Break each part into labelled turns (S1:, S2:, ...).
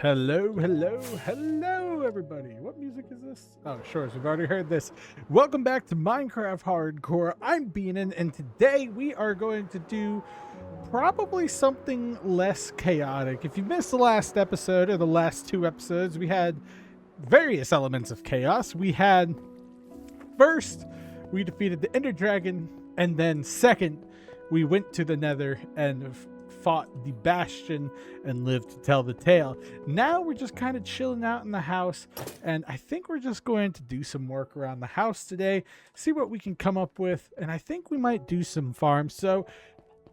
S1: Hello, everybody. What music is this? Oh, sure, so we've already heard this. Welcome back to Minecraft Hardcore. I'm Beanin, and today we are going to do probably something less chaotic. If you missed the last episode, or the last two episodes, we had various elements of chaos. We had, first, we defeated the Ender Dragon, and then second, we went to the Nether and fought the Bastion and lived to tell the tale. Now we're just kind of chilling out in the house, and I think we're just going to do some work around the house today, see what we can come up with, and I think we might do some farms. So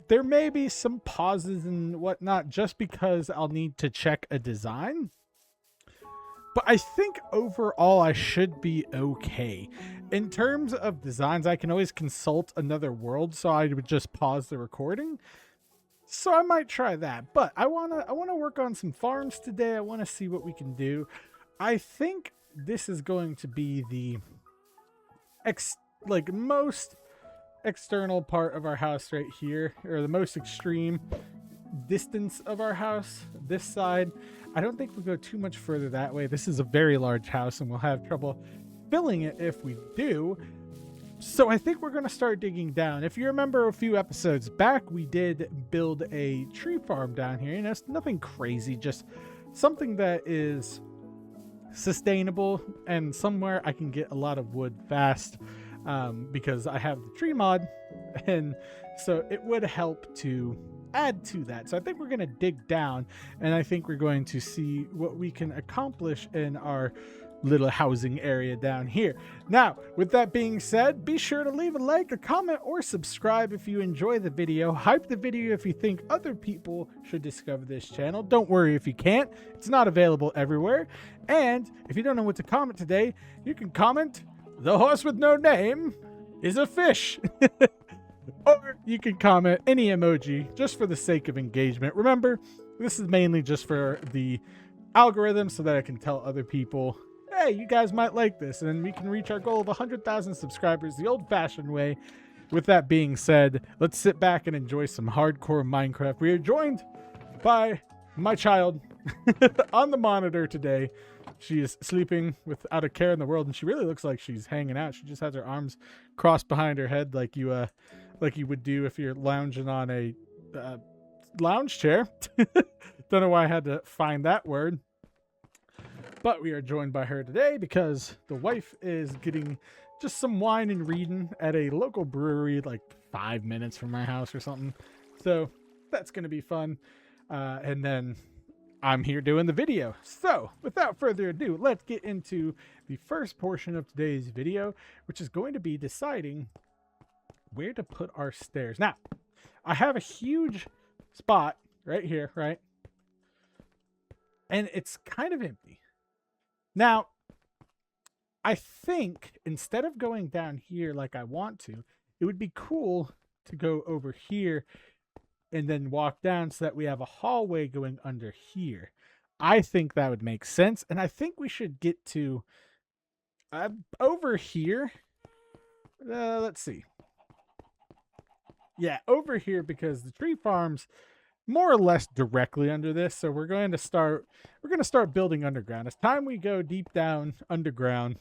S1: there may be some pauses and whatnot just because I'll need to check a design. But I think overall I should be okay. In terms of designs, I can always consult another world, so I would just pause the recording. So I might try that, but I wanna work on some farms today. I want to see what we can do. I think this is going to be the most external part of our house right here, or the most extreme distance of our house. This side, I don't think we'll go too much further that way. This is a very large house, and we'll have trouble filling it if we do. So I think we're going to start digging down. If you remember a few episodes back, we did build a tree farm down here. You know, it's nothing crazy, just something that is sustainable and somewhere I can get a lot of wood fast, because I have the tree mod, and so it would help to add to that. So I think we're going to dig down, and I think we're going to see what we can accomplish in our little housing area down here. Now, with that being said, be sure to leave a like, a comment, or subscribe if you enjoy the video. Hype the video if you think other people should discover this channel. Don't worry if you can't. It's not available everywhere. And if you don't know what to comment today, you can comment, "The horse with no name is a fish." Or you can comment any emoji just for the sake of engagement. Remember, this is mainly just for the algorithm so that I can tell other people, hey, you guys might like this, and we can reach our goal of 100,000 subscribers the old-fashioned way. With that being said, let's sit back and enjoy some hardcore Minecraft. We are joined by my child on the monitor today. She is sleeping without a care in the world, and she really looks like she's hanging out. She just has her arms crossed behind her head like you would do if you're lounging on a lounge chair. Don't know why I had to find that word. But we are joined by her today because the wife is getting just some wine and reading at a local brewery like 5 minutes from my house or something. So that's going to be fun. And then I'm here doing the video. So without further ado, let's get into the first portion of today's video, which is going to be deciding where to put our stairs. Now, I have a huge spot right here, right? And it's kind of empty. Now, I think instead of going down here like I want to, it would be cool to go over here and then walk down so that we have a hallway going under here. I think that would make sense. And I think we should get to over here. Let's see. Yeah, over here, because the tree farm's more or less directly under this. So we're going to start building underground. It's time we go deep down underground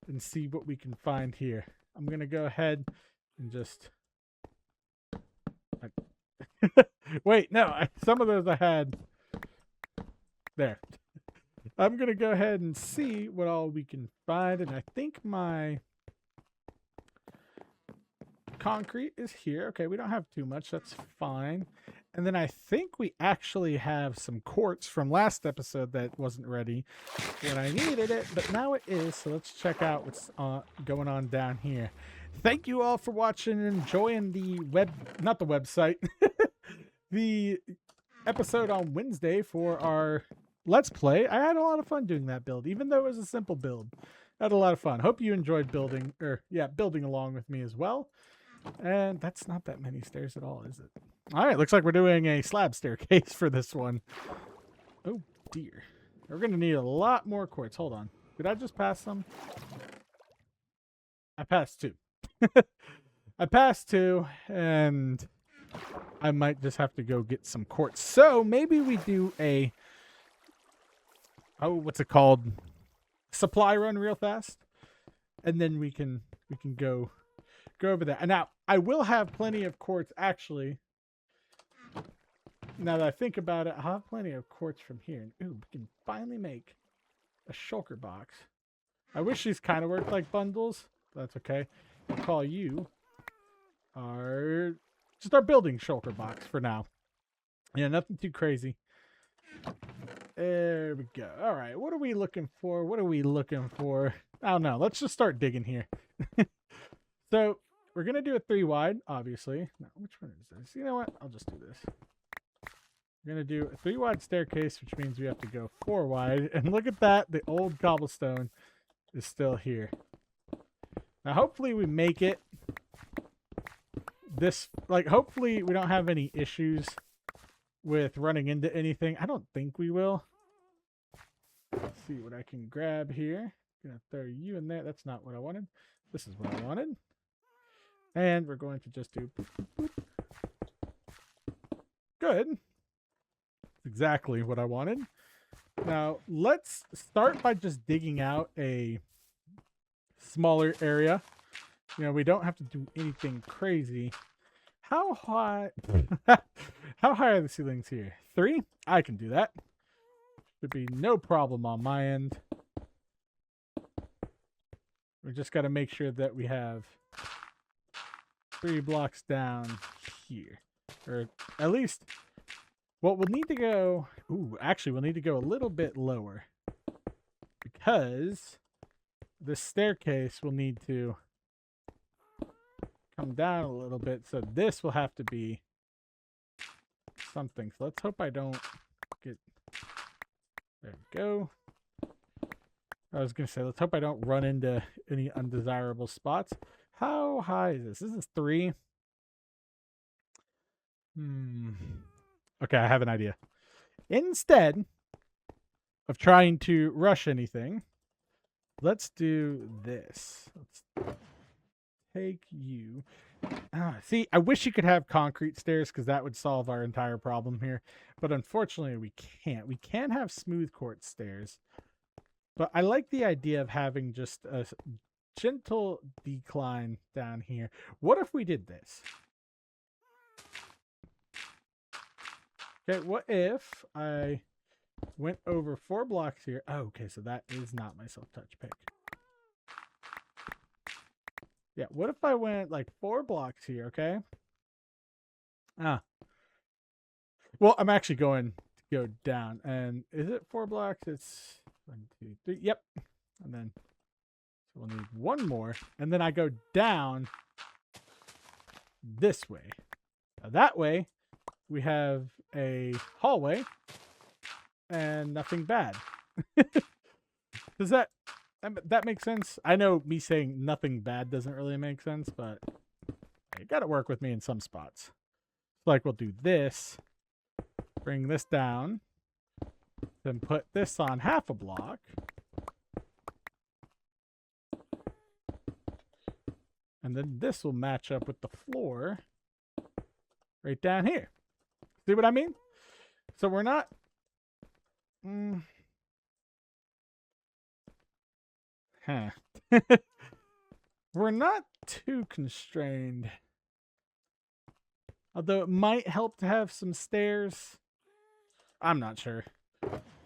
S1: and see what we can find here. I'm going to go ahead and just wait, no, some of those I had there. I'm going to go ahead and see what all we can find, and I think my concrete is here. Okay, we don't have too much. That's fine. And then I think we actually have some quartz from last episode that wasn't ready when I needed it, but now it is. So let's check out what's going on down here. Thank you all for watching and enjoying the the episode on Wednesday for our Let's Play. I had a lot of fun doing that build, even though it was a simple build. I had a lot of fun. Hope you enjoyed building along with me as well. And that's not that many stairs at all, is it? All right, looks like we're doing a slab staircase for this one. Oh, dear. We're going to need a lot more quartz. Hold on. Did I just pass some? I passed 2. I passed 2, and I might just have to go get some quartz. So maybe we do a what's it called? Supply run real fast. And then we can go over that. And now I will have plenty of quartz actually. Now that I think about it, I'll have plenty of quartz from here. Ooh, we can finally make a shulker box. I wish these kind of worked like bundles. But that's okay. I'll call you just our building shulker box for now. Yeah, nothing too crazy. There we go. All right, what are we looking for? I don't know. Let's just start digging here. So we're gonna do a 3 wide, obviously. No, which one is this? You know what? I'll just do this. We're gonna do a 3 wide staircase, which means we have to go 4 wide. And look at that, the old cobblestone is still here. Now hopefully we make it this, like, hopefully we don't have any issues with running into anything. I don't think we will. Let's see what I can grab here. Gonna throw you in there. That's not what I wanted. This is what I wanted. And we're going to just do boop, boop, boop. Good. That's exactly what I wanted. Now let's start by just digging out a smaller area. You know, we don't have to do anything crazy. How high? How high are the ceilings here? 3? I can do that. Should be no problem on my end. We just got to make sure that we have 3 blocks down here. Or at least, well, we'll need to go... Ooh, actually, we'll need to go a little bit lower. Because this staircase will need to come down a little bit. So this will have to be something. So let's hope I don't get... There we go. I was going to say, let's hope I don't run into any undesirable spots. How high is this? This is 3. Okay, I have an idea. Instead of trying to rush anything, let's do this. Let's take you. See, I wish you could have concrete stairs because that would solve our entire problem here. But unfortunately, we can't. We can have smooth quartz stairs. But I like the idea of having just a gentle decline down here. What if we did this? Okay, what if I went over 4 blocks here? Oh, okay, so that is not my self-touch pick. Yeah, what if I went like 4 blocks here, okay? Well, I'm actually going to go down. And is it 4 blocks? It's 1, 2, 3. Yep. And then so we'll need 1 more. And then I go down this way. Now that way, we have a hallway and nothing bad. Does that make sense? I know me saying nothing bad doesn't really make sense, but you got to work with me in some spots. Like we'll do this, bring this down, then put this on half a block. And then this will match up with the floor right down here. See what I mean? So we're not... We're not too constrained. Although it might help to have some stairs. I'm not sure.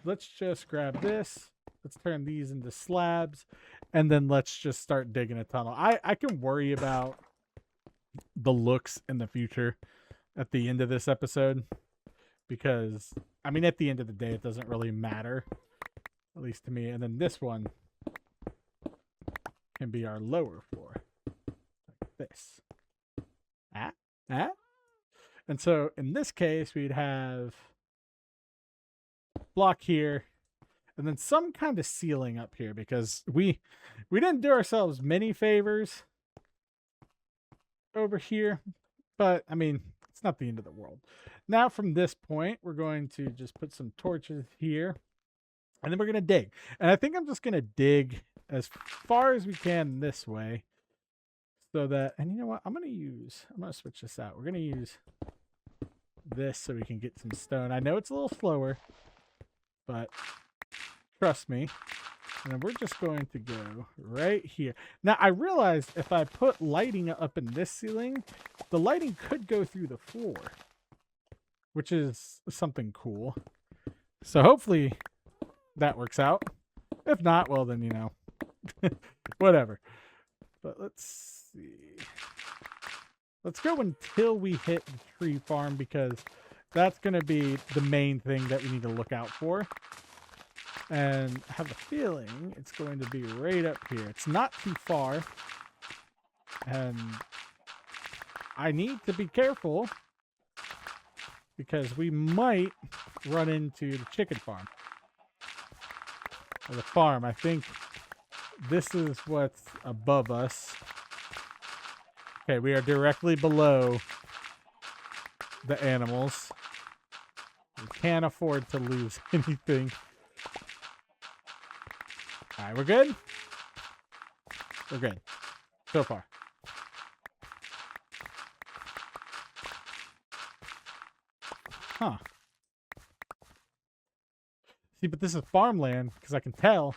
S1: Let's just grab this. Let's turn these into slabs. And then let's just start digging a tunnel. I can worry about the looks in the future at the end of this episode. Because, I mean, at the end of the day, it doesn't really matter. At least to me. And then this one can be our lower floor. Like this. And so, in this case, we'd have block here. And then some kind of ceiling up here. Because we didn't do ourselves many favors over here. But, I mean, it's not the end of the world. Now, from this point, we're going to just put some torches here. And then we're going to dig. And I think I'm just going to dig as far as we can this way. So that, and you know what? I'm going to switch this out. We're going to use this so we can get some stone. I know it's a little slower, but Trust me. And then we're just going to go right here. Now, I realized if I put lighting up in this ceiling, the lighting could go through the floor, which is something cool. So hopefully that works out. If not, well, then, you know, whatever. But let's see. Let's go until we hit the tree farm, because that's going to be the main thing that we need to look out for. And I have a feeling it's going to be right up here. It's not too far. And I need to be careful because we might run into the chicken farm. Or the farm. I think this is what's above us. Okay, we are directly below the animals. We can't afford to lose anything. Alright, we're good? We're good. So far. Huh. See, but this is farmland, because I can tell.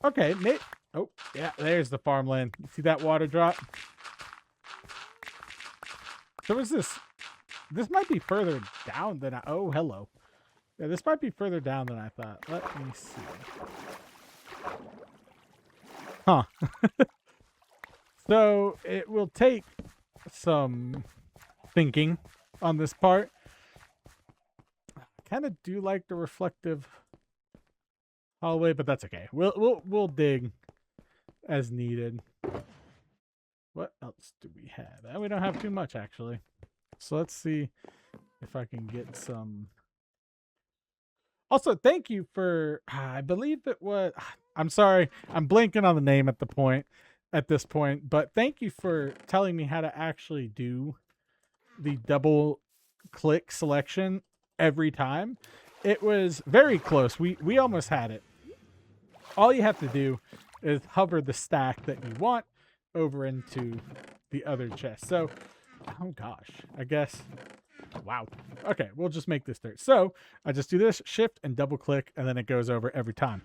S1: Okay, oh, yeah, there's the farmland. You see that water drop? So is this? This might be further down than oh, hello. Yeah, this might be further down than I thought. Let me see. Huh. So it will take some thinking on this part. I kind of do like the reflective hallway, but that's okay. We'll dig as needed. What else do we have? We don't have too much, actually. So let's see if I can get some. Also, thank you for, I believe it was, I'm sorry, I'm blanking on the name at this point, but thank you for telling me how to actually do the double click selection every time. It was very close. We almost had it. All you have to do is hover the stack that you want over into the other chest. So, oh gosh, I guess. Wow. Okay, we'll just make this dirt. So I just do this, shift and double click, and then it goes over every time.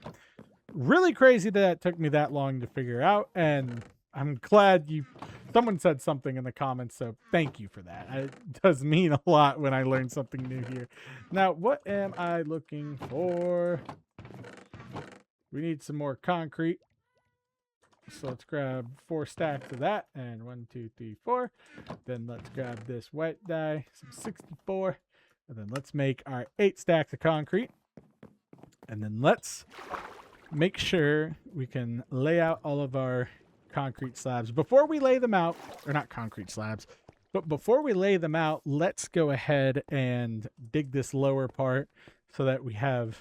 S1: Really crazy that it took me that long to figure out, and I'm glad someone said something in the comments, so thank you for that. It does mean a lot when I learn something new here. Now, what am I looking for? We need some more concrete. So let's grab 4 stacks of that, and 1, 2, 3, 4. Then let's grab this white dye, some 64, and then let's make our 8 stacks of concrete. And then let's make sure we can lay out all of our concrete slabs. Before we lay them out, or not concrete slabs, but before we lay them out, let's go ahead and dig this lower part so that we have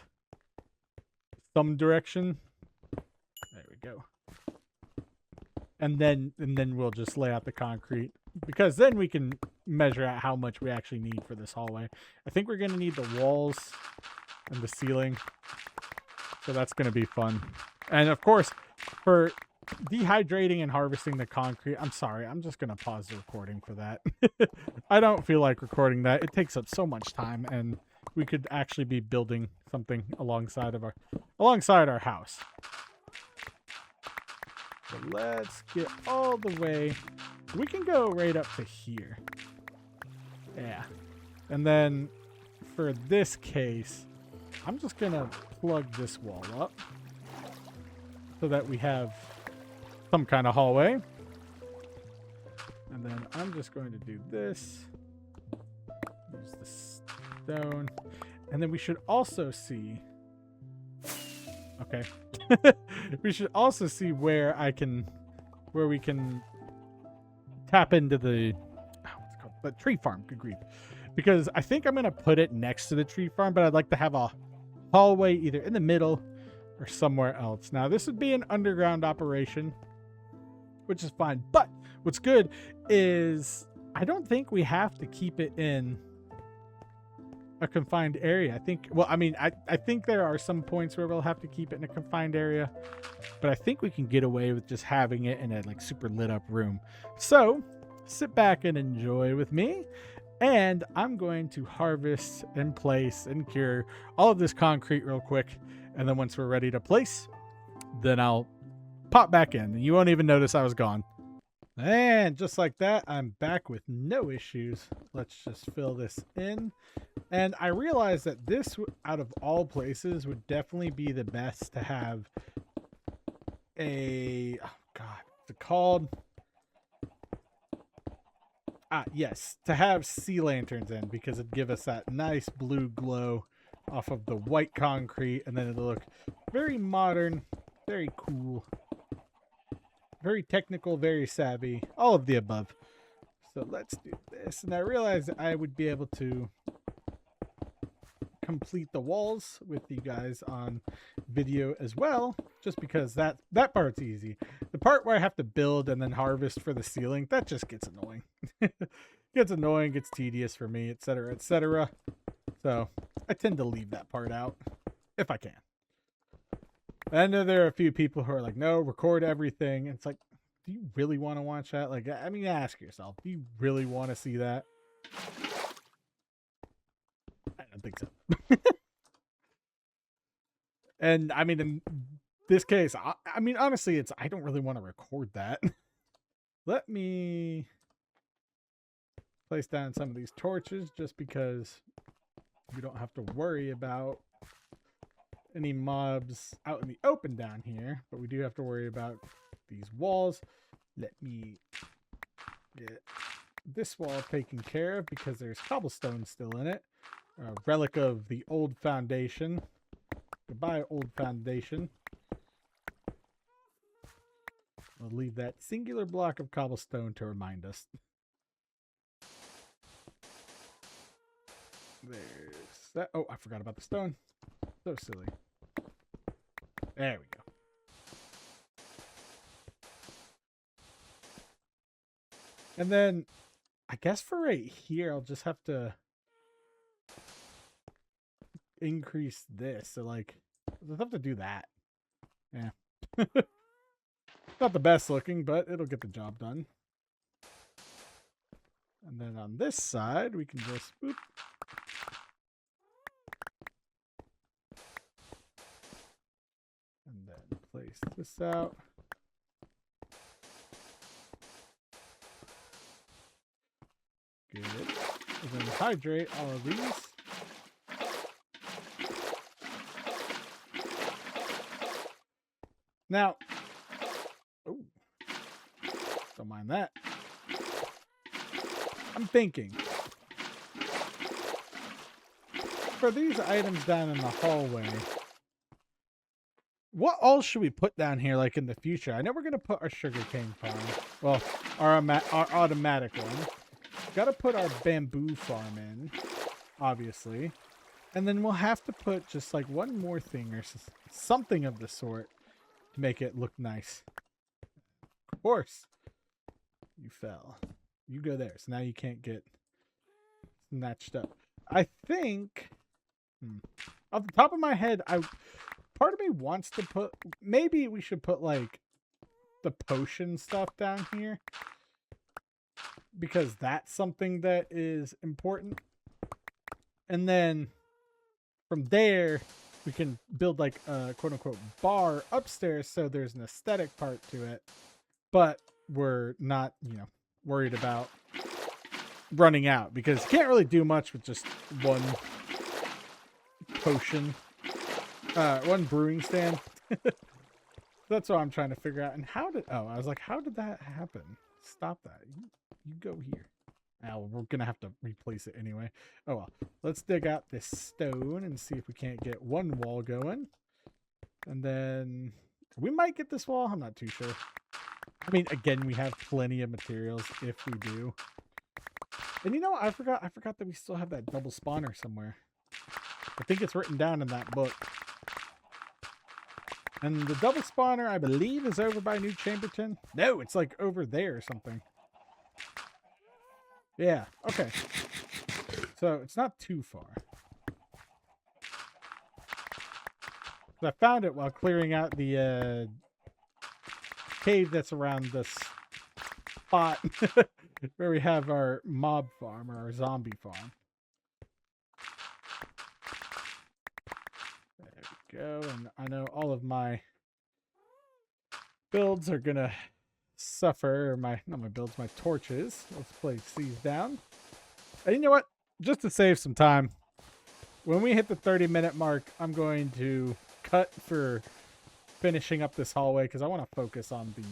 S1: some direction. There we go. And then we'll just lay out the concrete, because then we can measure out how much we actually need for this hallway. I think we're going to need the walls and the ceiling. So that's going to be fun. And of course, for dehydrating and harvesting the concrete, I'm sorry, I'm just going to pause the recording for that. I don't feel like recording that. It takes up so much time, and we could actually be building something alongside our house. So let's get all the way. We can go right up to here. Yeah. And then for this case, I'm just going to plug this wall up so that we have some kind of hallway. And then I'm just going to do this. Use the stone. And then we should also see. Okay. We should also see where we can tap into the, what's it called? The tree farm. Good grief. Because I think I'm going to put it next to the tree farm, but I'd like to have a hallway either in the middle or somewhere else. Now, this would be an underground operation, which is fine. But what's good is I don't think we have to keep it in a confined area. I think, well, I mean, I think there are some points where we'll have to keep it in a confined area, but I think we can get away with just having it in a like super lit up room. So sit back and enjoy with me, And I'm going to harvest and place and cure all of this concrete real quick. And then once we're ready to place, then I'll pop back in. And you won't even notice I was gone. And just like that, I'm back with no issues. Let's just fill this in. And I realized that this, out of all places, would definitely be the best to have a... Oh, God. What's it called? Yes, to have sea lanterns in, because it'd give us that nice blue glow off of the white concrete, and then it'll look very modern, very cool, very technical, very savvy, all of the above. So let's do this. And I realized I would be able to complete the walls with you guys on video as well, just because that part's easy. The part where I have to build and then harvest for the ceiling, that just gets annoying. Gets annoying, gets tedious for me, etc., etc. So I tend to leave that part out if I can. I know there are a few people who are like, no, record everything. It's like, do you really want to watch that? Like, I mean, ask yourself, do you really want to see that? I don't think so. And I mean, in this case, I mean, honestly, I don't really want to record that. Let me place down some of these torches just because we don't have to worry about any mobs out in the open down here, but we do have to worry about these walls. Let me get this wall taken care of because there's cobblestone still in it. A relic of the old foundation. Goodbye, old foundation. We'll leave that singular block of cobblestone to remind us. There's that. Oh, I forgot about the stone. So silly. There we go. And then, I guess for right here, I'll just have to increase this. So, like, I'll have to do that. Yeah. Not the best looking, but it'll get the job done. And then on this side, we can just boop. And then place this out. Good. And then hydrate all of these. Now, oh, don't mind that. I'm thinking for these items down in the hallway, what all should we put down here, like in the future? I know we're gonna put our sugarcane farm. Well, our automatic one. Got to put our bamboo farm in, obviously, and then we'll have to put just like one more thing or something of the sort to make it look nice. Of course, you fell. You go there, so now you can't get snatched up. I think, off the top of my head, part of me wants to put, maybe we should put like the potion stuff down here, because that's something that is important. And then from there, we can build like a quote unquote bar upstairs, so there's an aesthetic part to it, but we're not, worried about running out, because you can't really do much with just one potion, one brewing stand. That's what I'm trying to figure out. And how did that happen? Stop that. You go here. Now we're gonna have to replace it anyway. Oh well. Let's dig out this stone and see if we can't get one wall going. And then we might get this wall. I'm not too sure. I mean, again, we have plenty of materials if we do. And I forgot that we still have that double spawner somewhere. I think it's written down in that book. And the double spawner, I believe, is over by New Chamberton. No, it's like over there or something. Yeah, okay. So it's not too far. I found it while clearing out the cave that's around this spot. where we have our mob farm or our zombie farm. There we go. And I know all of my builds are gonna suffer, or not my builds, my torches. Let's place these down. And you know what? Just to save some time, when we hit the 30-minute mark, I'm going to cut for finishing up this hallway because I want to focus on the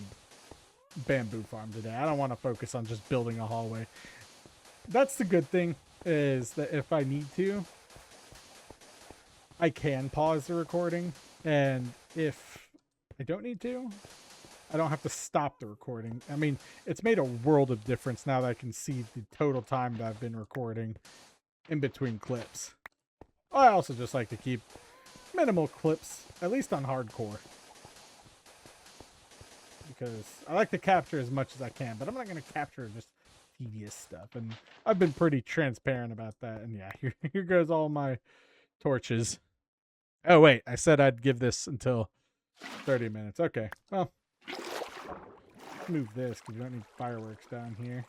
S1: bamboo farm today. I don't want to focus on just building a hallway. That's the good thing, is that if I need to, I can pause the recording, and if I don't need to, I don't have to stop the recording. I mean, it's made a world of difference now that I can see the total time that I've been recording in between clips. I also just like to keep minimal clips, at least on hardcore, because I like to capture as much as I can, but I'm not going to capture just tedious stuff, and I've been pretty transparent about that. And yeah, here goes all my torches. Oh wait, I said I'd give this until 30 minutes. Okay, well, let's move this because we don't need fireworks down here.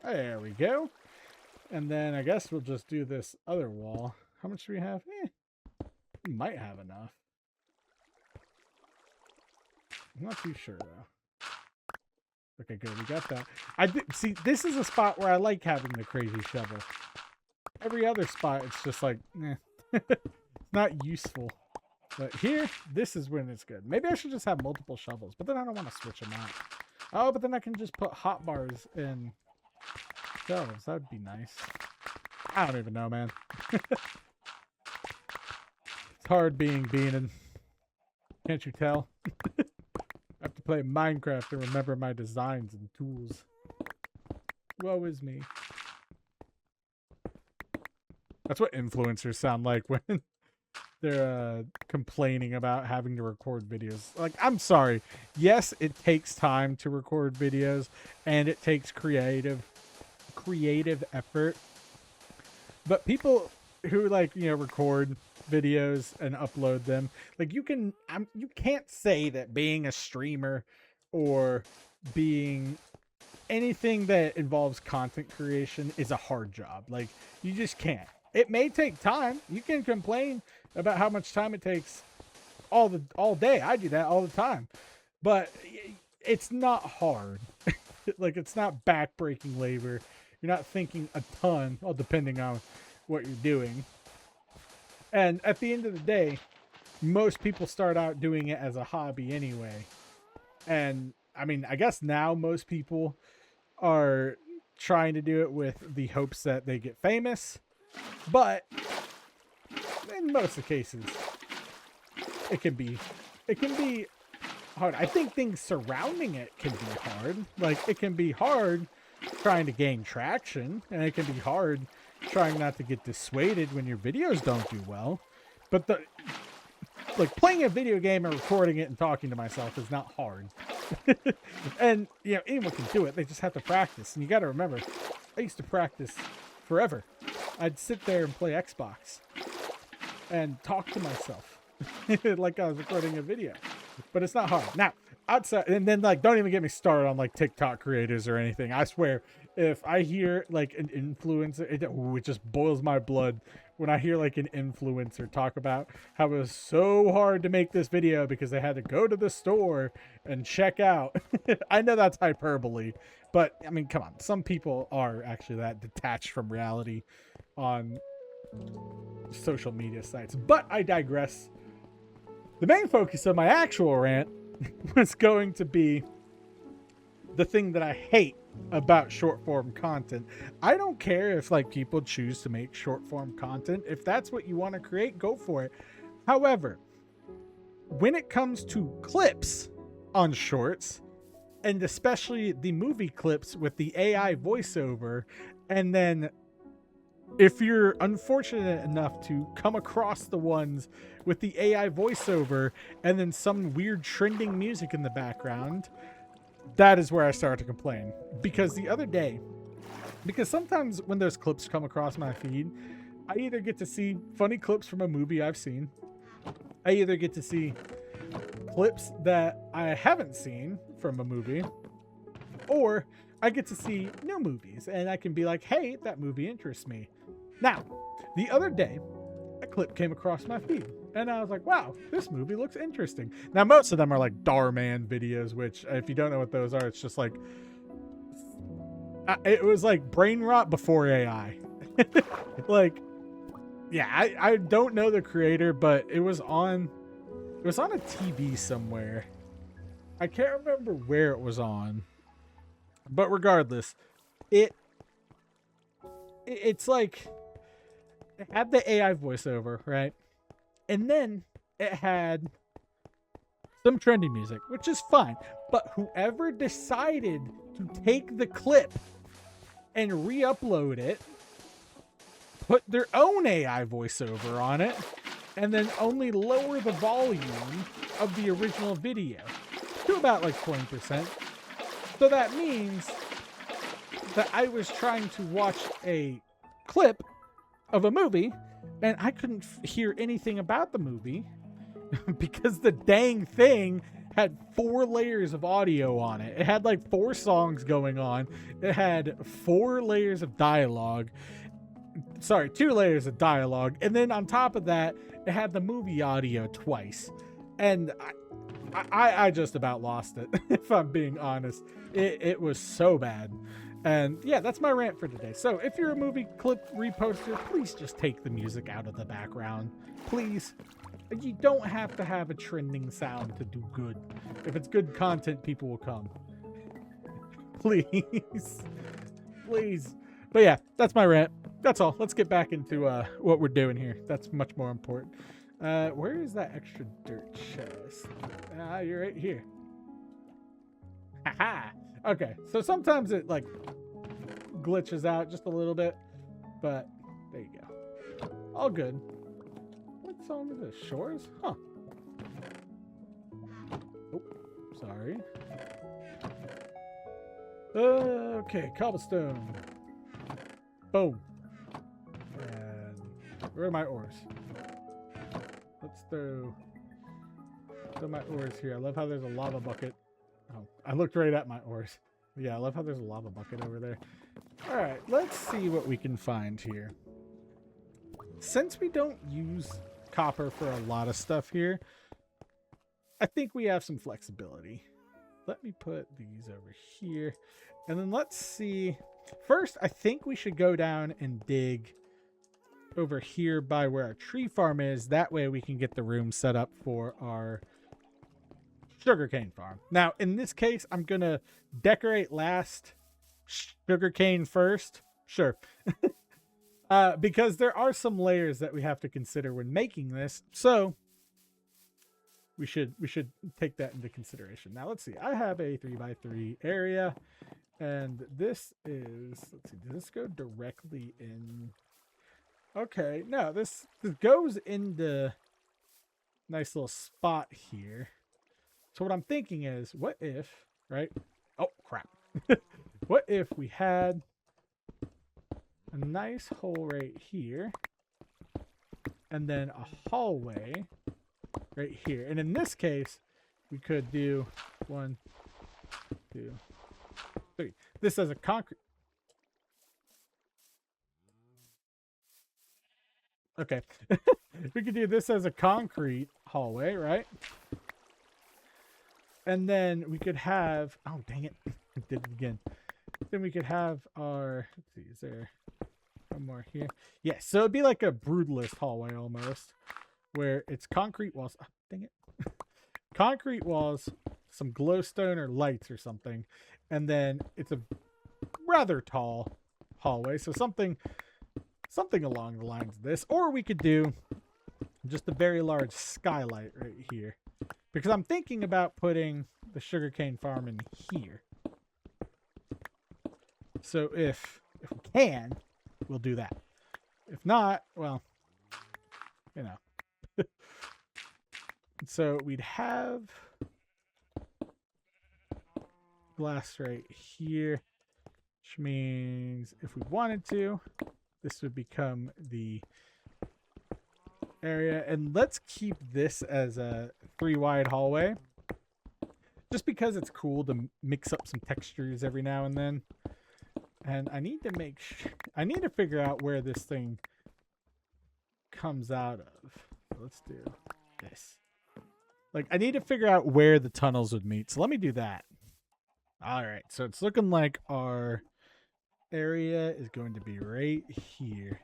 S1: There we go. And then I guess we'll just do this other wall. How much do we have? We might have enough. I'm not too sure though. Okay, good. We got that. See, this is a spot where I like having the crazy shovel. Every other spot, it's just like, it's not useful. But here, this is when it's good. Maybe I should just have multiple shovels, but then I don't want to switch them out. Oh, but then I can just put hot bars in shelves. That'd be nice. I don't even know, man. It's hard being Beanin. Can't you tell? I have to play Minecraft to remember my designs and tools. Woe is me. That's what influencers sound like when they're complaining about having to record videos. Like, I'm sorry. Yes, it takes time to record videos, and it takes creative effort. But people who, like, you know, record videos and upload them, like, you can't say that being a streamer or being anything that involves content creation is a hard job. Like, you just can't. It may take time. You can complain about how much time it takes all day. I do that all the time. But it's not hard. Like, it's not backbreaking labor. You're not thinking a ton, well, depending on what you're doing. And at the end of the day, most people start out doing it as a hobby anyway. And I mean, I guess now most people are trying to do it with the hopes that they get famous. But in most of the cases, it can be hard. I think things surrounding it can be hard. Like, it can be hard trying to gain traction, and it can be hard trying not to get dissuaded when your videos don't do well. But like, playing a video game and recording it and talking to myself is not hard. And, you know, anyone can do it. They just have to practice. And you got to remember, I used to practice forever. I'd sit there and play Xbox and talk to myself like I was recording a video. But it's not hard. Now, outside, and then, like, don't even get me started on, like, TikTok creators or anything. I swear, if I hear, like, an influencer, it just boils my blood when I hear, like, an influencer talk about how it was so hard to make this video because they had to go to the store and check out. I know that's hyperbole, but, I mean, come on. Some people are actually that detached from reality on social media sites. But I digress. The main focus of my actual rant was going to be the thing that I hate about short form content. I don't care if, like, people choose to make short form content. If that's what you want to create, go for it. However, when it comes to clips on shorts, and especially the movie clips with the AI voiceover, and then if you're unfortunate enough to come across the ones with the AI voiceover and then some weird trending music in the background, that is where I start to complain. Because the other day, because sometimes when those clips come across my feed, I either get to see funny clips from a movie I've seen, I either get to see clips that I haven't seen from a movie, or I get to see new movies and I can be like, hey, that movie interests me. Now, the other day, a clip came across my feed and I was like, wow, this movie looks interesting. Now, most of them are like Darman videos, which if you don't know what those are, it's just like, it was like brain rot before AI. Like, yeah, I don't know the creator, but it was on a TV somewhere. I can't remember where it was on, but regardless, it's like, it had the AI voiceover, right? And then it had some trendy music, which is fine. But whoever decided to take the clip and re-upload it, put their own AI voiceover on it, and then only lower the volume of the original video to about like 20%. So that means that I was trying to watch a clip of a movie and I couldn't hear anything about the movie because the dang thing had 4 layers of audio on it. It had like 4 songs going on. It had 4 layers of dialogue. Sorry, 2 layers of dialogue. And then on top of that, it had the movie audio twice. And I just about lost it, if I'm being honest. It was so bad. And yeah, that's my rant for today. So if you're a movie clip reposter, please just take the music out of the background. Please. You don't have to have a trending sound to do good. If it's good content, people will come. Please. Please. But yeah, that's my rant. That's all. Let's get back into what we're doing here. That's much more important. Where is that extra dirt chest? You're right here. Haha. Okay, so sometimes it like glitches out just a little bit, but there you go. All good. What song is this? Shores? Huh. Oh, sorry. Okay, cobblestone. Boom. And where are my ores? Let's throw my ores here. I love how there's a lava bucket. Oh, I looked right at my ores. Yeah, I love how there's a lava bucket over there. All right, let's see what we can find here. Since we don't use copper for a lot of stuff here, I think we have some flexibility. Let me put these over here. And then let's see. First, I think we should go down and dig over here by where our tree farm is. That way we can get the room set up for our sugarcane farm. Now, in this case, I'm going to decorate last, sugarcane first. Sure. Because there are some layers that we have to consider when making this. So we should take that into consideration. Now, let's see. I have a 3x3 area. And this is, let's see, does this go directly in? Okay, no, this goes into nice little spot here. So what I'm thinking is, what if, right? Oh, crap. What if we had a nice hole right here and then a hallway right here? And in this case, we could do 1, 2, 3. This as a concrete. Okay. We could do this as a concrete hallway, right? And then we could have, oh, dang it. I did it again. Then we could have our, let's see, is there one more here? Yes. Yeah, so it'd be like a broodless hallway almost, where it's concrete walls. Oh, dang it. Concrete walls, some glowstone or lights or something. And then it's a rather tall hallway. So something along the lines of this. Or we could do just a very large skylight right here. Because I'm thinking about putting the sugarcane farm in here. So if we can, we'll do that. If not, well, you know. So we'd have glass right here, which means if we wanted to, this would become the area. And let's keep this as a 3-wide hallway, just because it's cool to mix up some textures every now and then. And I need to I need to figure out where this thing comes out of. So let's do this. Like, I need to figure out where the tunnels would meet. So let me do that. All right. So it's looking like our area is going to be right here.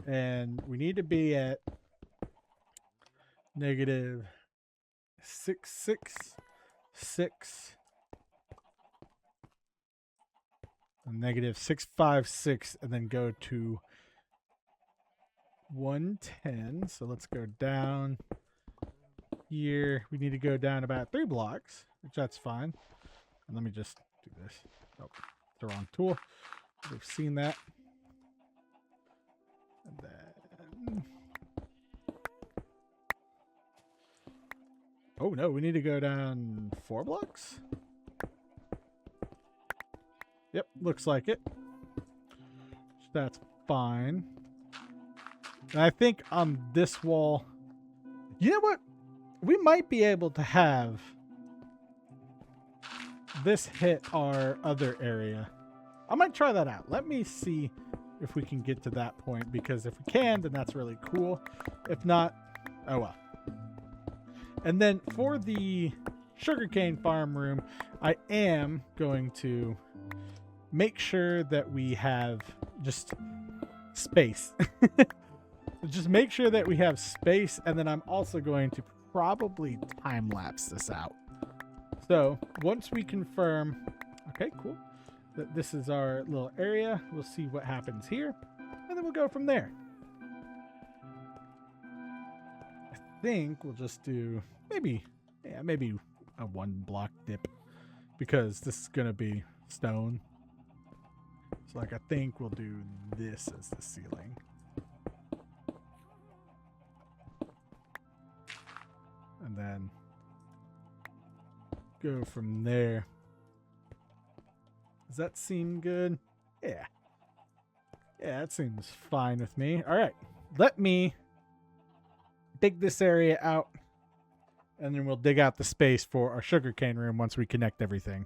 S1: And we need to be at -666 and -656, and then go to 110. So let's go down here. We need to go down about 3 blocks, which that's fine. And let me just do this. Oh, the wrong tool. We've seen that. And then, oh no, we need to go down 4 blocks. Yep, looks like it. That's fine. And I think on this wall, you know what? We might be able to have this hit our other area. I might try that out. Let me see if we can get to that point, because if we can, then that's really cool. If not, oh well. And then for the sugarcane farm room, I am going to make sure that we have just space. Just make sure that we have space, and then I'm also going to probably time lapse this out. So once we confirm, okay, cool, that this is our little area, we'll see what happens here, and then we'll go from there. I think we'll just do maybe a 1 block dip, because this is gonna be stone. So like, I think we'll do this as the ceiling. And then go from there. Does that seem good? Yeah. Yeah, that seems fine with me. All right. Let me dig this area out, and then we'll dig out the space for our sugarcane room once we connect everything.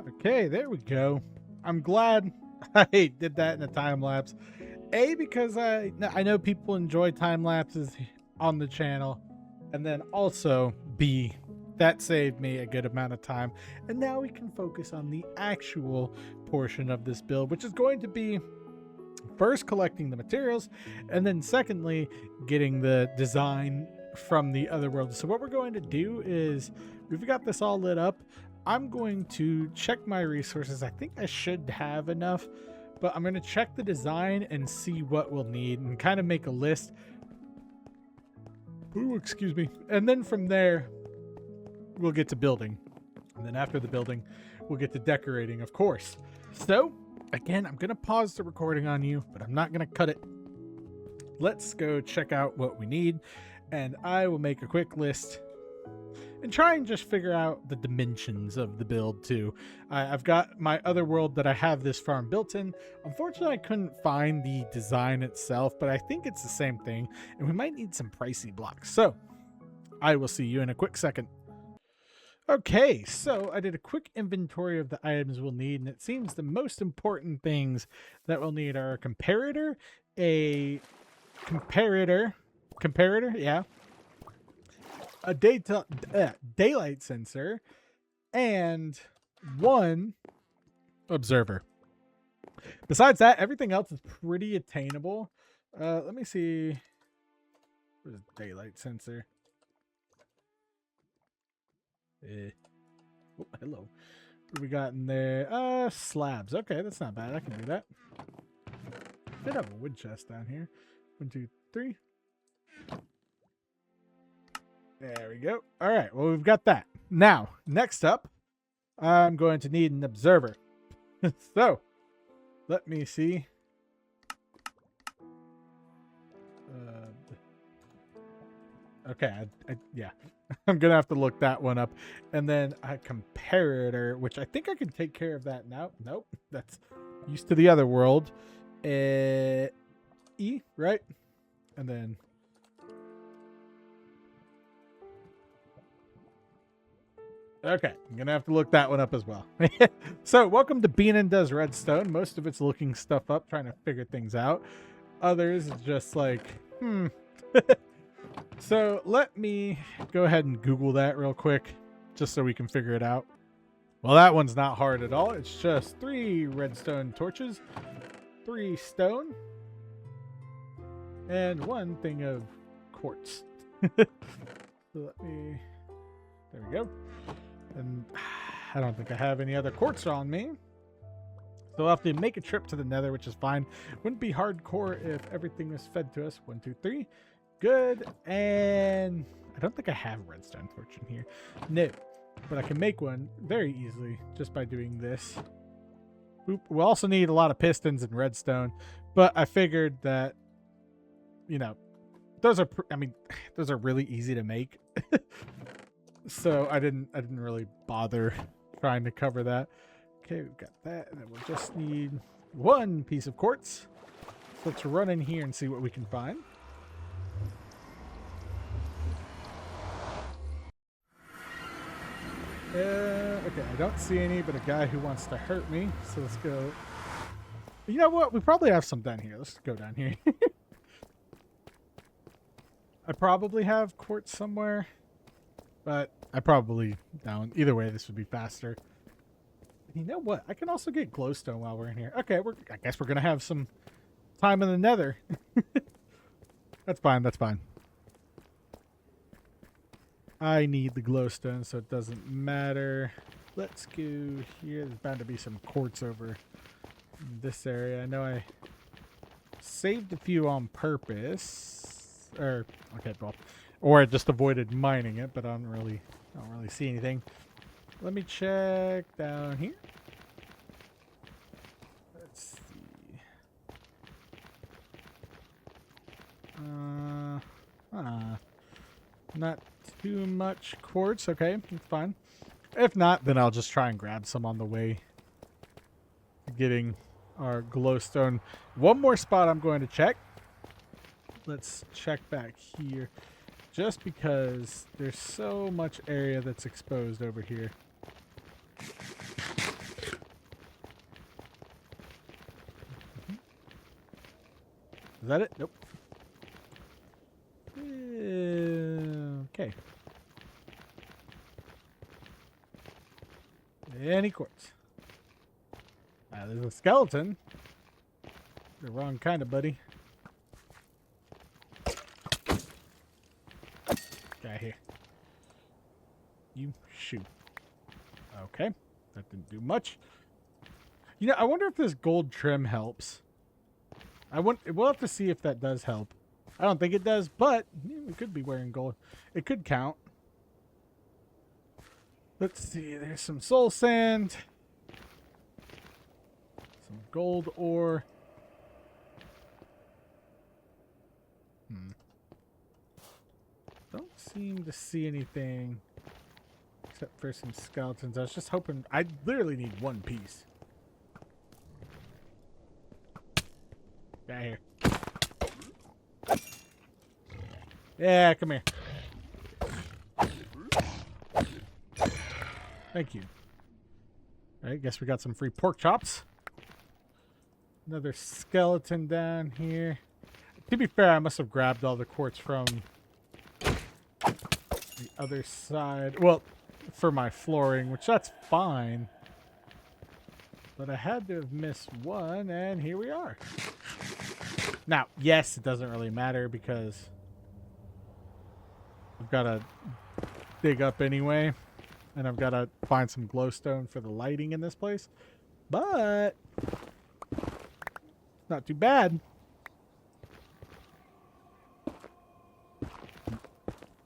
S1: Okay, there we go. I'm glad I did that in a time lapse. A, because I know people enjoy time lapses on the channel, and then also B, that saved me a good amount of time, and now we can focus on the actual portion of this build, which is going to be first collecting the materials, and then secondly getting the design from the other world. So what we're going to do is, we've got this all lit up. I'm going to check my resources. I think I should have enough, but I'm going to check the design and see what we'll need and kind of make a list. Ooh, excuse me. And then from there, we'll get to building. And then after the building, we'll get to decorating, of course. So, again, I'm going to pause the recording on you, but I'm not going to cut it. Let's go check out what we need, and I will make a quick list and try and just figure out the dimensions of the build too. I've got my other world that I have this farm built in. Unfortunately, I couldn't find the design itself, but I think it's the same thing, and we might need some pricey blocks. So I will see you in a quick second. Okay, so I did a quick inventory of the items we'll need, and it seems the most important things that we'll need are a comparator, yeah, a daylight sensor, and one observer. Besides that, everything else is pretty attainable. Let me see. Where's the daylight sensor? Oh, hello. What do we got in there? Slabs. Okay, that's not bad. I can do that. Should have a wood chest down here. 1, 2, 3. There we go. All right. Well, we've got that. Now, next up, I'm going to need an observer. So, let me see. Okay, yeah. I'm going to have to look that one up. And then a comparator, which I think I can take care of that now. Nope, that's used to the other world. E, right? And then... Okay, I'm going to have to look that one up as well. So, welcome to Beanin Does Redstone. Most of it's looking stuff up, trying to figure things out. Others is just like, So let me go ahead and Google that real quick, just so we can figure it out. Well, that one's not hard at all. It's just 3 redstone torches, 3 stone, and 1 thing of quartz. So let me... There we go. And I don't think I have any other quartz on me. So I'll have to make a trip to the nether, which is fine. Wouldn't be hardcore if everything was fed to us. 1, 2, 3. Good. And I don't think I have a redstone torch in here. No. But I can make one very easily just by doing this. Oop. We'll also need a lot of pistons and redstone. But I figured that, you know, those are, those are really easy to make. So I didn't really bother trying to cover that. Okay, we've got that. And then we'll just need 1 piece of quartz. So let's run in here and see what we can find. Okay, I don't see any, but a guy who wants to hurt me. So let's go. You know what? We probably have some down here. Let's go down here. I probably have quartz somewhere, but I probably don't. Either way, this would be faster. You know what? I can also get glowstone while we're in here. Okay, I guess we're going to have some time in the nether. That's fine. That's fine. I need the glowstone, so it doesn't matter. Let's go here. There's bound to be some quartz over in this area. I know I saved a few on purpose. Okay, well, or I just avoided mining it, but I don't really see anything. Let me check down here. Let's see. Not too much quartz. Okay, that's fine. If not, then I'll just try and grab some on the way to getting our glowstone. One more spot I'm going to check. Let's check back here, just because there's so much area that's exposed over here. Is that it? Nope. Okay. Any quartz. There's a skeleton. The wrong kind of buddy. Guy here. You shoot. Okay. That didn't do much. You know, I wonder if this gold trim helps. We'll have to see if that does help. I don't think it does, but we could be wearing gold. It could count. Let's see. There's some soul sand. Some gold ore. Don't seem to see anything except for some skeletons. I was just hoping. I literally need one piece. Get here. Yeah, come here. Thank you. Alright, guess we got some free pork chops. Another skeleton down here. To be fair, I must have grabbed all the quartz from the other side. Well, for my flooring, which that's fine. But I had to have missed one, and here we are. Now, yes, it doesn't really matter because I've got to dig up anyway. And I've got to find some glowstone for the lighting in this place. But not too bad.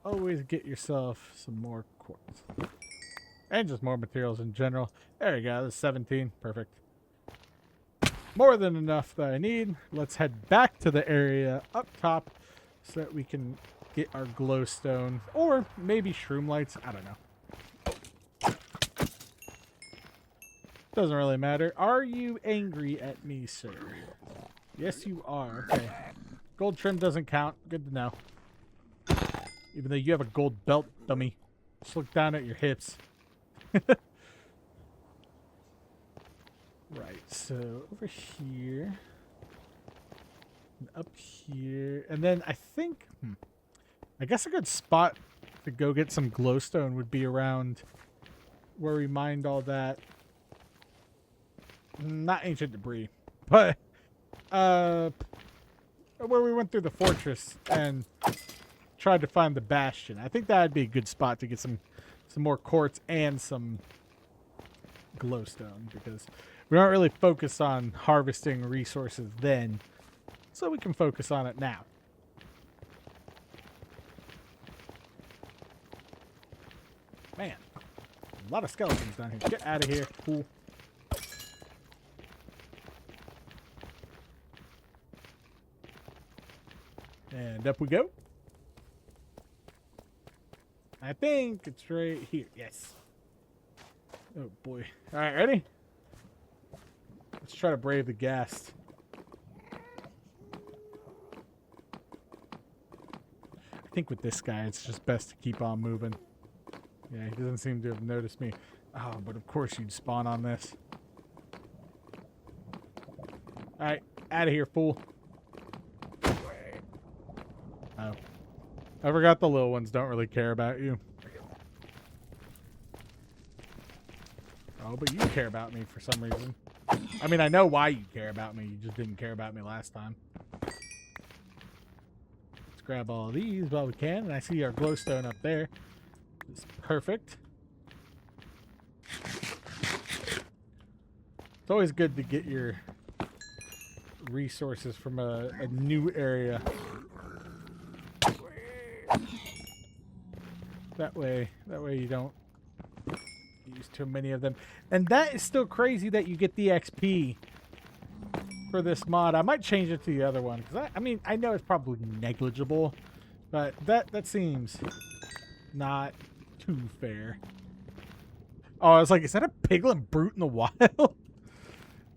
S1: Always get yourself some more quartz. And just more materials in general. There you go. That's 17. Perfect. More than enough that I need. Let's head back to the area up top so that we can get our glowstone. Or maybe shroom lights. I don't know. Doesn't really matter. Are you angry at me, sir? Yes, you are. Okay. Gold trim doesn't count. Good to know. Even though you have a gold belt, dummy. Just look down at your hips. Right, so over here. And up here. And then I think... I guess a good spot to go get some glowstone would be around where we mined all that. Not ancient debris, but where we went through the fortress and tried to find the bastion. I think that'd be a good spot to get some more quartz and some glowstone because we aren't really focused on harvesting resources then, so we can focus on it now. Man, a lot of skeletons down here. Get out of here. Cool. And up we go. I think it's right here. Yes. Oh boy. All right, ready? Let's try to brave the ghast. I think with this guy, it's just best to keep on moving. Yeah, he doesn't seem to have noticed me. Oh, but of course you'd spawn on this. All right, out of here, fool. Oh. I forgot the little ones don't really care about you. Oh, but you care about me for some reason. I mean, I know why you care about me. You just didn't care about me last time. Let's grab all of these while we can. And I see our glowstone up there. It's perfect. It's always good to get your resources from a new area. That way you don't use too many of them. And that is still crazy that you get the XP for this mod. I might change it to the other one because I mean I know it's probably negligible, but that seems not too fair. Oh, I was like, is that a piglin brute in the wild?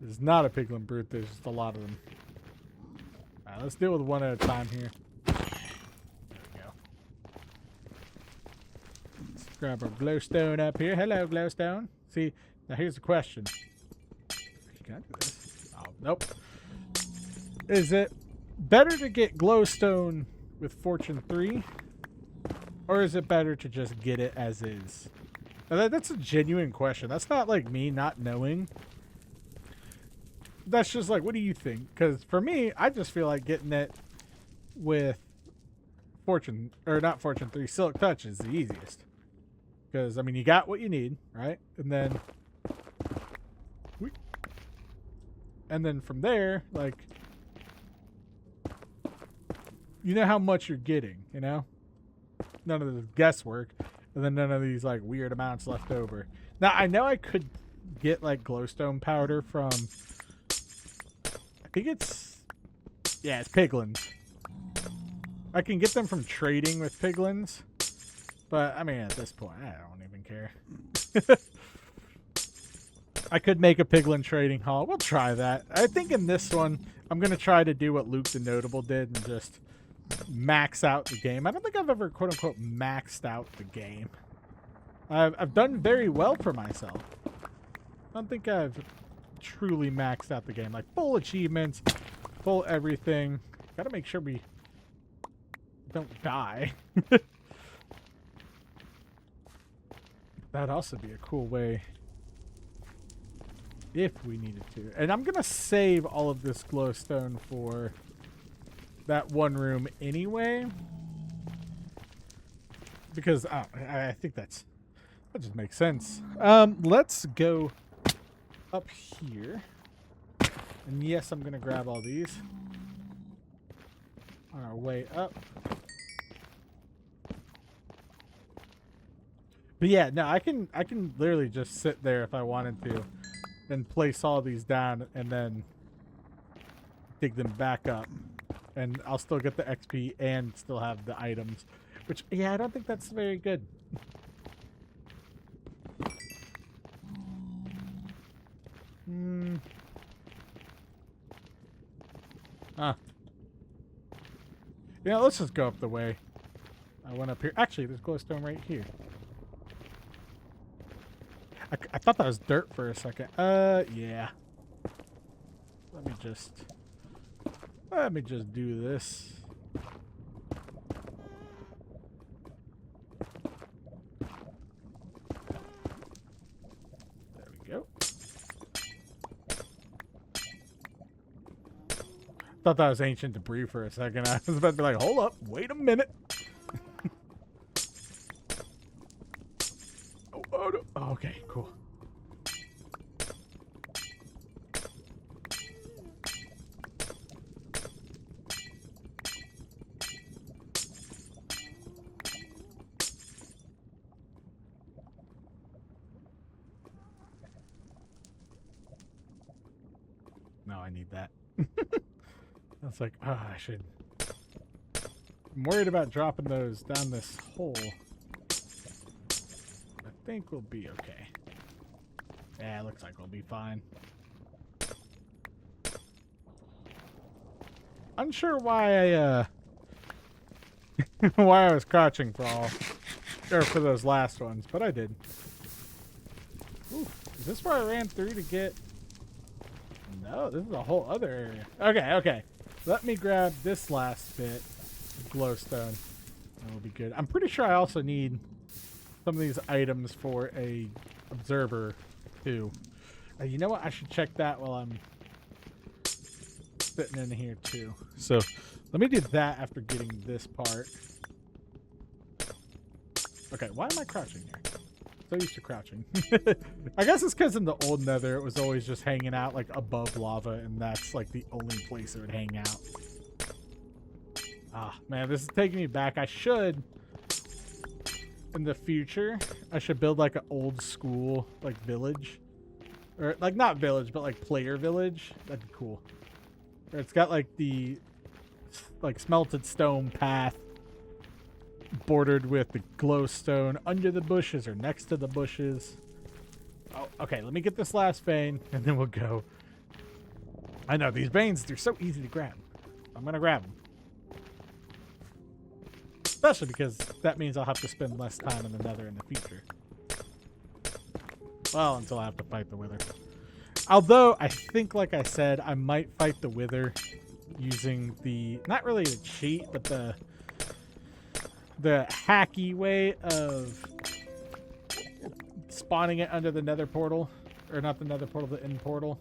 S1: It's not a piglin brute. There's just a lot of them. All right, let's deal with one at a time here. Grab our glowstone up here. Hello, glowstone. See, now here's the question. Can I do this? Oh, nope. Is it better to get glowstone with Fortune 3? Or is it better to just get it as is? That's a genuine question. That's not like me not knowing. That's just like, what do you think? Because for me, I just feel like getting it with Fortune, or not Fortune 3, Silk Touch is the easiest. Because, I mean, you got what you need, right? And then from there, like, you know how much you're getting, you know? None of the guesswork, and then none of these, like, weird amounts left over. Now, I know I could get, like, glowstone powder from, I think it's, yeah, it's piglins. I can get them from trading with piglins, but, I mean, at this point, I don't even care. I could make a piglin trading hall. We'll try that. I think in this one, I'm going to try to do what Luke the Notable did and just max out the game. I don't think I've ever, quote-unquote, maxed out the game. I've done very well for myself. I don't think I've truly maxed out the game. Like, full achievements, full everything. Got to make sure we don't die. That'd also be a cool way if we needed to. And I'm going to save all of this glowstone for that one room anyway. Because I think that just makes sense. Let's go up here. And yes, I'm going to grab all these on our way up. But yeah, no, I can literally just sit there if I wanted to and place all these down and then dig them back up. And I'll still get the XP and still have the items. Which, yeah, I don't think that's very good. You know, let's just go up the way I went up here. Actually, there's glowstone right here. I thought that was dirt for a second. Yeah. Let me just do this. There we go. Thought that was ancient debris for a second. I was about to be like, hold up, wait a minute. Oh, no. Oh, okay, cool. No, I need that. I was like, oh, I should. I'm worried about dropping those down this hole. I think we'll be okay. Yeah, it looks like we'll be fine. Unsure why I why I was crouching for all, or for those last ones, but I did. Ooh, is this where I ran through to get? No, this is a whole other area. Okay, okay. Let me grab this last bit of glowstone. That'll be good. I'm pretty sure I also need some of these items for a observer too. You know what? I should check that while I'm sitting in here too. So let me do that after getting this part. Okay, why am I crouching here? So used to crouching. I guess it's because in the old Nether it was always just hanging out like above lava, and that's like the only place it would hang out. Ah, man, this is taking me back. I should, in the future, I should build like an old school like village, or like not village, but like player village. That'd be cool. Where it's got like the like smelted stone path bordered with the glowstone under the bushes or next to the bushes. Oh, okay, let me get this last vein and then we'll go. I know, these veins, they're so easy to grab. I'm going to grab them. Especially because that means I'll have to spend less time in the Nether in the future. Well, until I have to fight the Wither. Although, I think, like I said, I might fight the Wither using the, not really the cheat, but the hacky way of spawning it under the nether portal. Or not the nether portal, the end portal.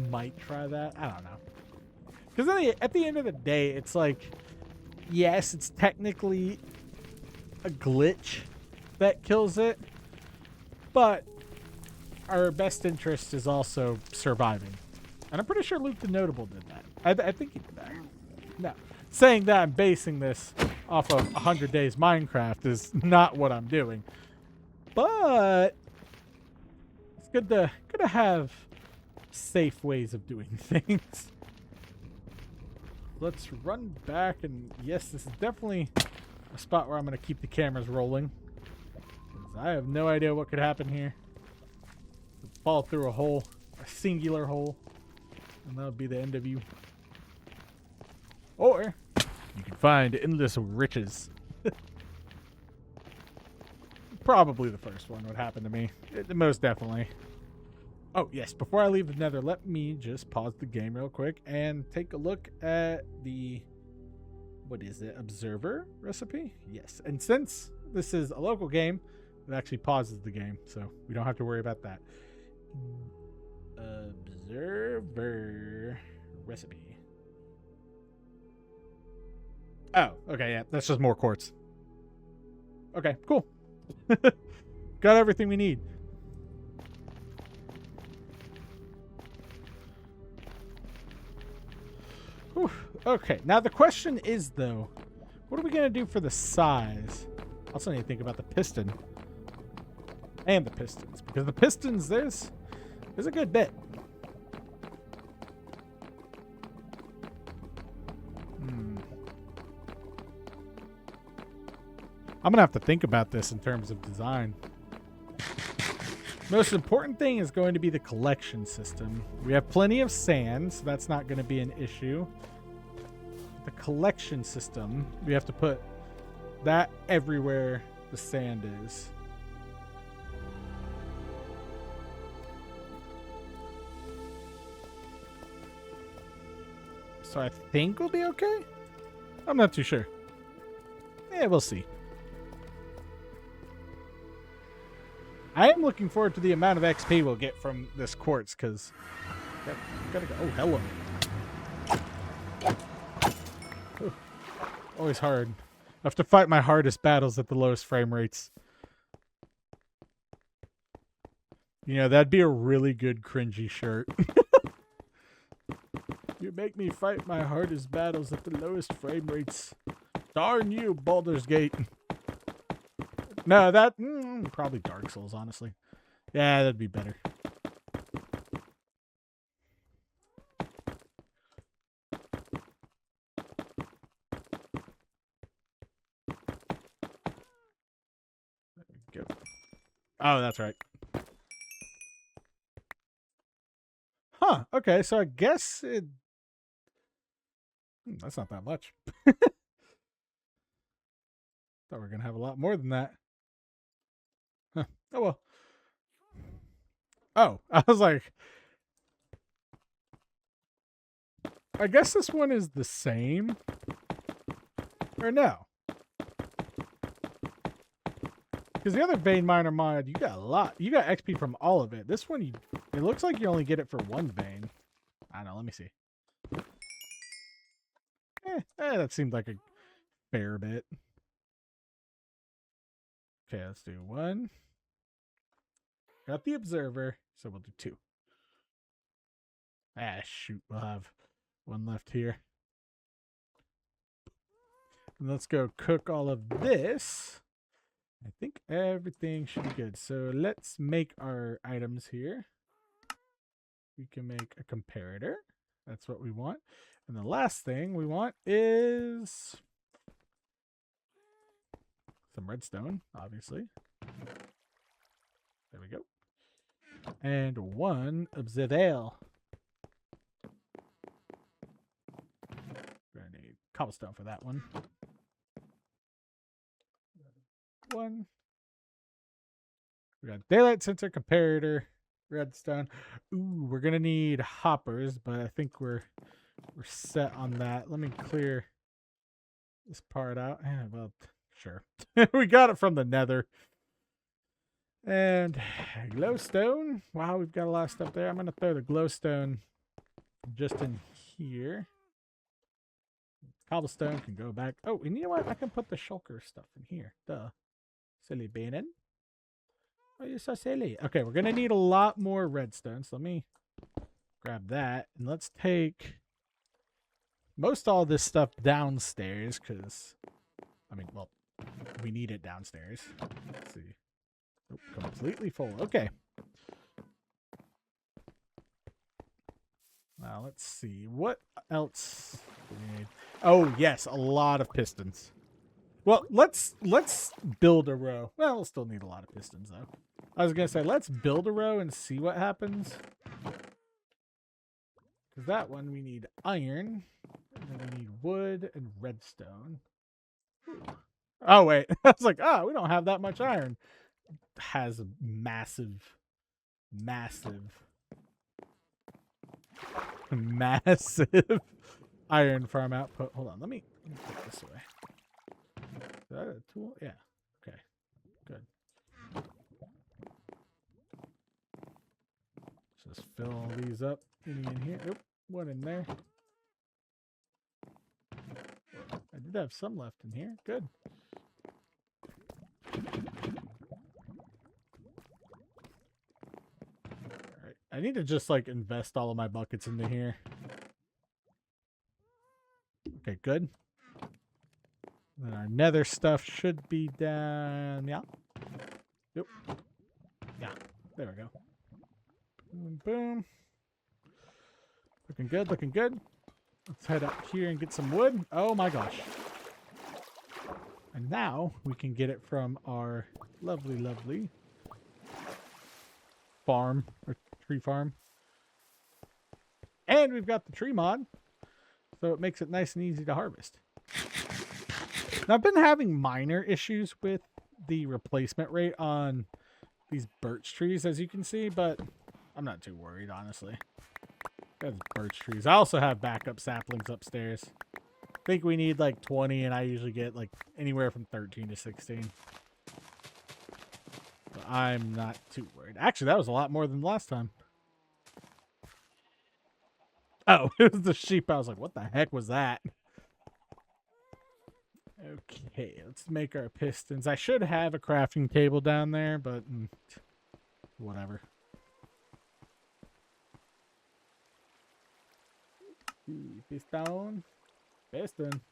S1: Might try that. I don't know. Because at the end of the day, it's like, yes, it's technically a glitch that kills it, but our best interest is also surviving. And I'm pretty sure Luke the Notable did that. I think he did that. No. Saying that I'm basing this off of 100 Days Minecraft is not what I'm doing. But it's good to have safe ways of doing things. Let's run back, and yes, this is definitely a spot where I'm going to keep the cameras rolling. I have no idea what could happen here. Fall through a hole, a singular hole, and that would be the end of you. Or you can find endless riches. Probably the first one would happen to me. Most definitely. Oh, yes. Before I leave the nether, let me just pause the game real quick and take a look at the, what is it, observer recipe? Yes. And since this is a local game, it actually pauses the game, so we don't have to worry about that. Observer recipe. Oh, okay, yeah. That's just more quartz. Okay, cool. Got everything we need. Whew. Okay, now the question is, though, what are we going to do for the size? I also need to think about the piston. And the pistons. Because the pistons, there's a good bit. I'm going to have to think about this in terms of design. Most important thing is going to be the collection system. We have plenty of sand, so that's not going to be an issue. The collection system, we have to put that everywhere the sand is. So I think we'll be okay? I'm not too sure. Yeah, we'll see. I am looking forward to the amount of XP we'll get from this quartz, because gotta go. Oh, hello. Ooh, always hard. I have to fight my hardest battles at the lowest frame rates. You know, that'd be a really good cringy shirt. You make me fight my hardest battles at the lowest frame rates. Darn you, Baldur's Gate. No, that probably Dark Souls, honestly. Yeah, that'd be better. There we go. Oh, that's right. Huh. Okay, so I guess it. That's not that much. Thought we were gonna have a lot more than that. Huh. Oh well. Oh, I was like, I guess this one is the same. Or no? Because the other vein miner mod, you got a lot. You got XP from all of it. This one, it looks like you only get it for one vein. I don't know. Let me see. That seemed like a fair bit. Okay, let's do one. Got the observer, so we'll do two. Ah, shoot. We'll have one left here. And let's go cook all of this. I think everything should be good. So let's make our items here. We can make a comparator. That's what we want. And the last thing we want is some redstone, obviously. There we go. And one obsidian. We're going to need cobblestone for that one. One. We got daylight sensor, comparator, redstone. Ooh, we're gonna need hoppers, but I think we're we're set on that. Let me clear this part out. Yeah, well, sure. We got it from the nether. And glowstone. Wow, we've got a lot of stuff there. I'm going to throw the glowstone just in here. Cobblestone can go back. Oh, and you know what? I can put the shulker stuff in here. Duh. Silly Bannon. Oh, you're so silly. Okay, we're going to need a lot more redstone. So let me grab that. And let's take most all this stuff downstairs because, I mean, well, we need it downstairs. Let's see. Oh, completely full. Okay. Now, let's see. What else do we need? Oh, yes, a lot of pistons. Well, let's build a row. Well, we'll still need a lot of pistons, though. I was going to say, let's build a row and see what happens. Because that one, we need iron. And then we need wood and redstone. Ooh. Oh, wait. I was like, oh, we don't have that much iron. It has a massive iron farm output. Hold on, let me put this away. Is that a tool? Yeah. Okay. Good. Just fill all these up. Any in here? Nope. One in there. I did have some left in here. Good. Alright. I need to just like invest all of my buckets into here. Okay, good. Then our nether stuff should be down. Yeah. Yep. Yeah. There we go. Boom, boom. Looking good, looking good. Let's head up here and get some wood. Oh my gosh. And now we can get it from our lovely, lovely farm, or tree farm. And we've got the tree mod, so it makes it nice and easy to harvest. Now, I've been having minor issues with the replacement rate on these birch trees, as you can see, but I'm not too worried, honestly. That's birch trees. I also have backup saplings upstairs. I think we need like 20, and I usually get like anywhere from 13 to 16. So I'm not too worried. Actually, that was a lot more than last time. Oh, it was the sheep. I was like, what the heck was that? Okay, let's make our pistons. I should have a crafting table down there, but whatever. Piston. Piston.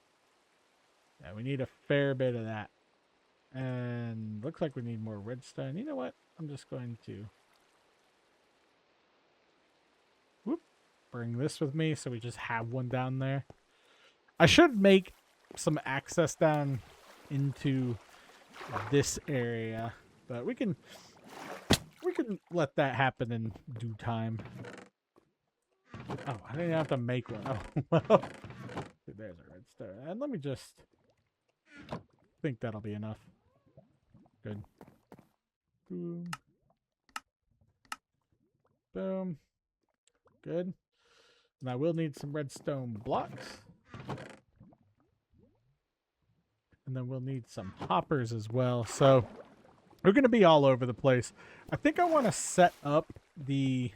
S1: Yeah, we need a fair bit of that. And looks like we need more redstone. You know what? I'm just going to bring this with me so we just have one down there. I should make some access down into this area, but we can let that happen in due time. Oh, I didn't have to make one. Oh, well. There's a redstone. And let me just think that'll be enough. Good. Boom. Boom. Good. And I will need some redstone blocks. And then we'll need some hoppers as well. So we're going to be all over the place. I think I want to set up the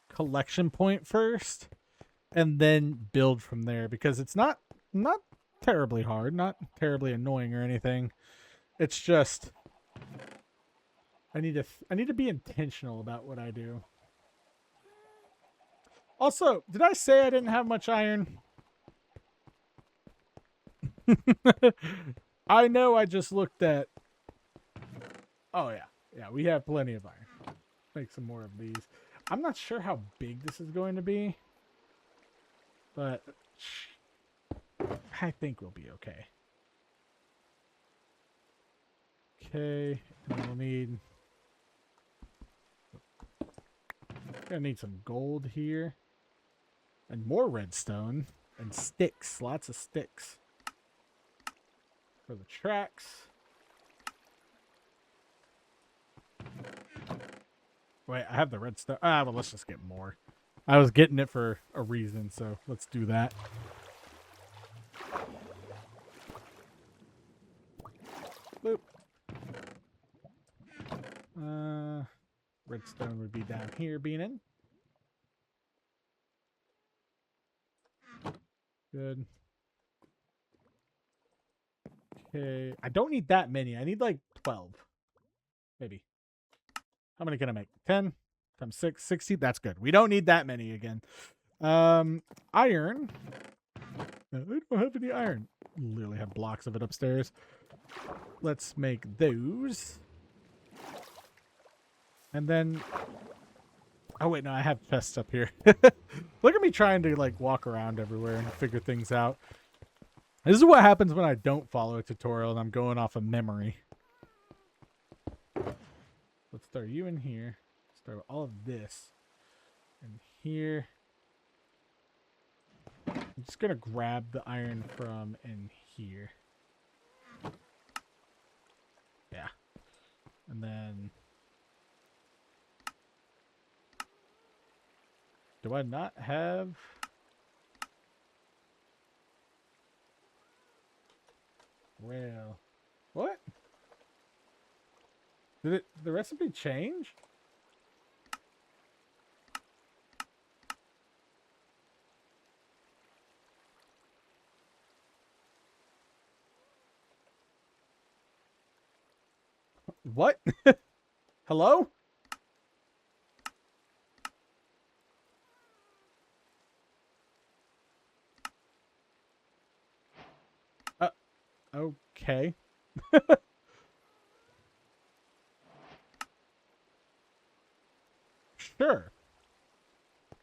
S1: collection point first and then build from there, because it's not terribly hard, not terribly annoying or anything. It's just I need to be intentional about what I do. Also, did I say I didn't have much iron? I know I just looked at... Oh, yeah. Yeah, we have plenty of iron. Make some more of these. I'm not sure how big this is going to be, but I think we'll be okay. Okay, and we'll need... Gonna need some gold here. And more redstone. And sticks. Lots of sticks. For the tracks. Wait, I have the redstone. Ah, well, let's just get more. I was getting it for a reason, so let's do that. Boop. Redstone would be down here, Beanin. Good. Okay, I don't need that many. I need like 12. Maybe. How many can I make? 10 times 6, 60. That's good. We don't need that many again. Iron. No, I don't have any iron. Literally have blocks of it upstairs. Let's make those. And then... Oh, wait, no, I have chests up here. Look at me trying to, like, walk around everywhere and figure things out. This is what happens when I don't follow a tutorial and I'm going off of memory. Let's throw you in here. Let's throw all of this in here. I'm just going to grab the iron from in here. Yeah. And then... Do I not have... Well... What? Did the recipe change? What? Hello? Okay. Sure.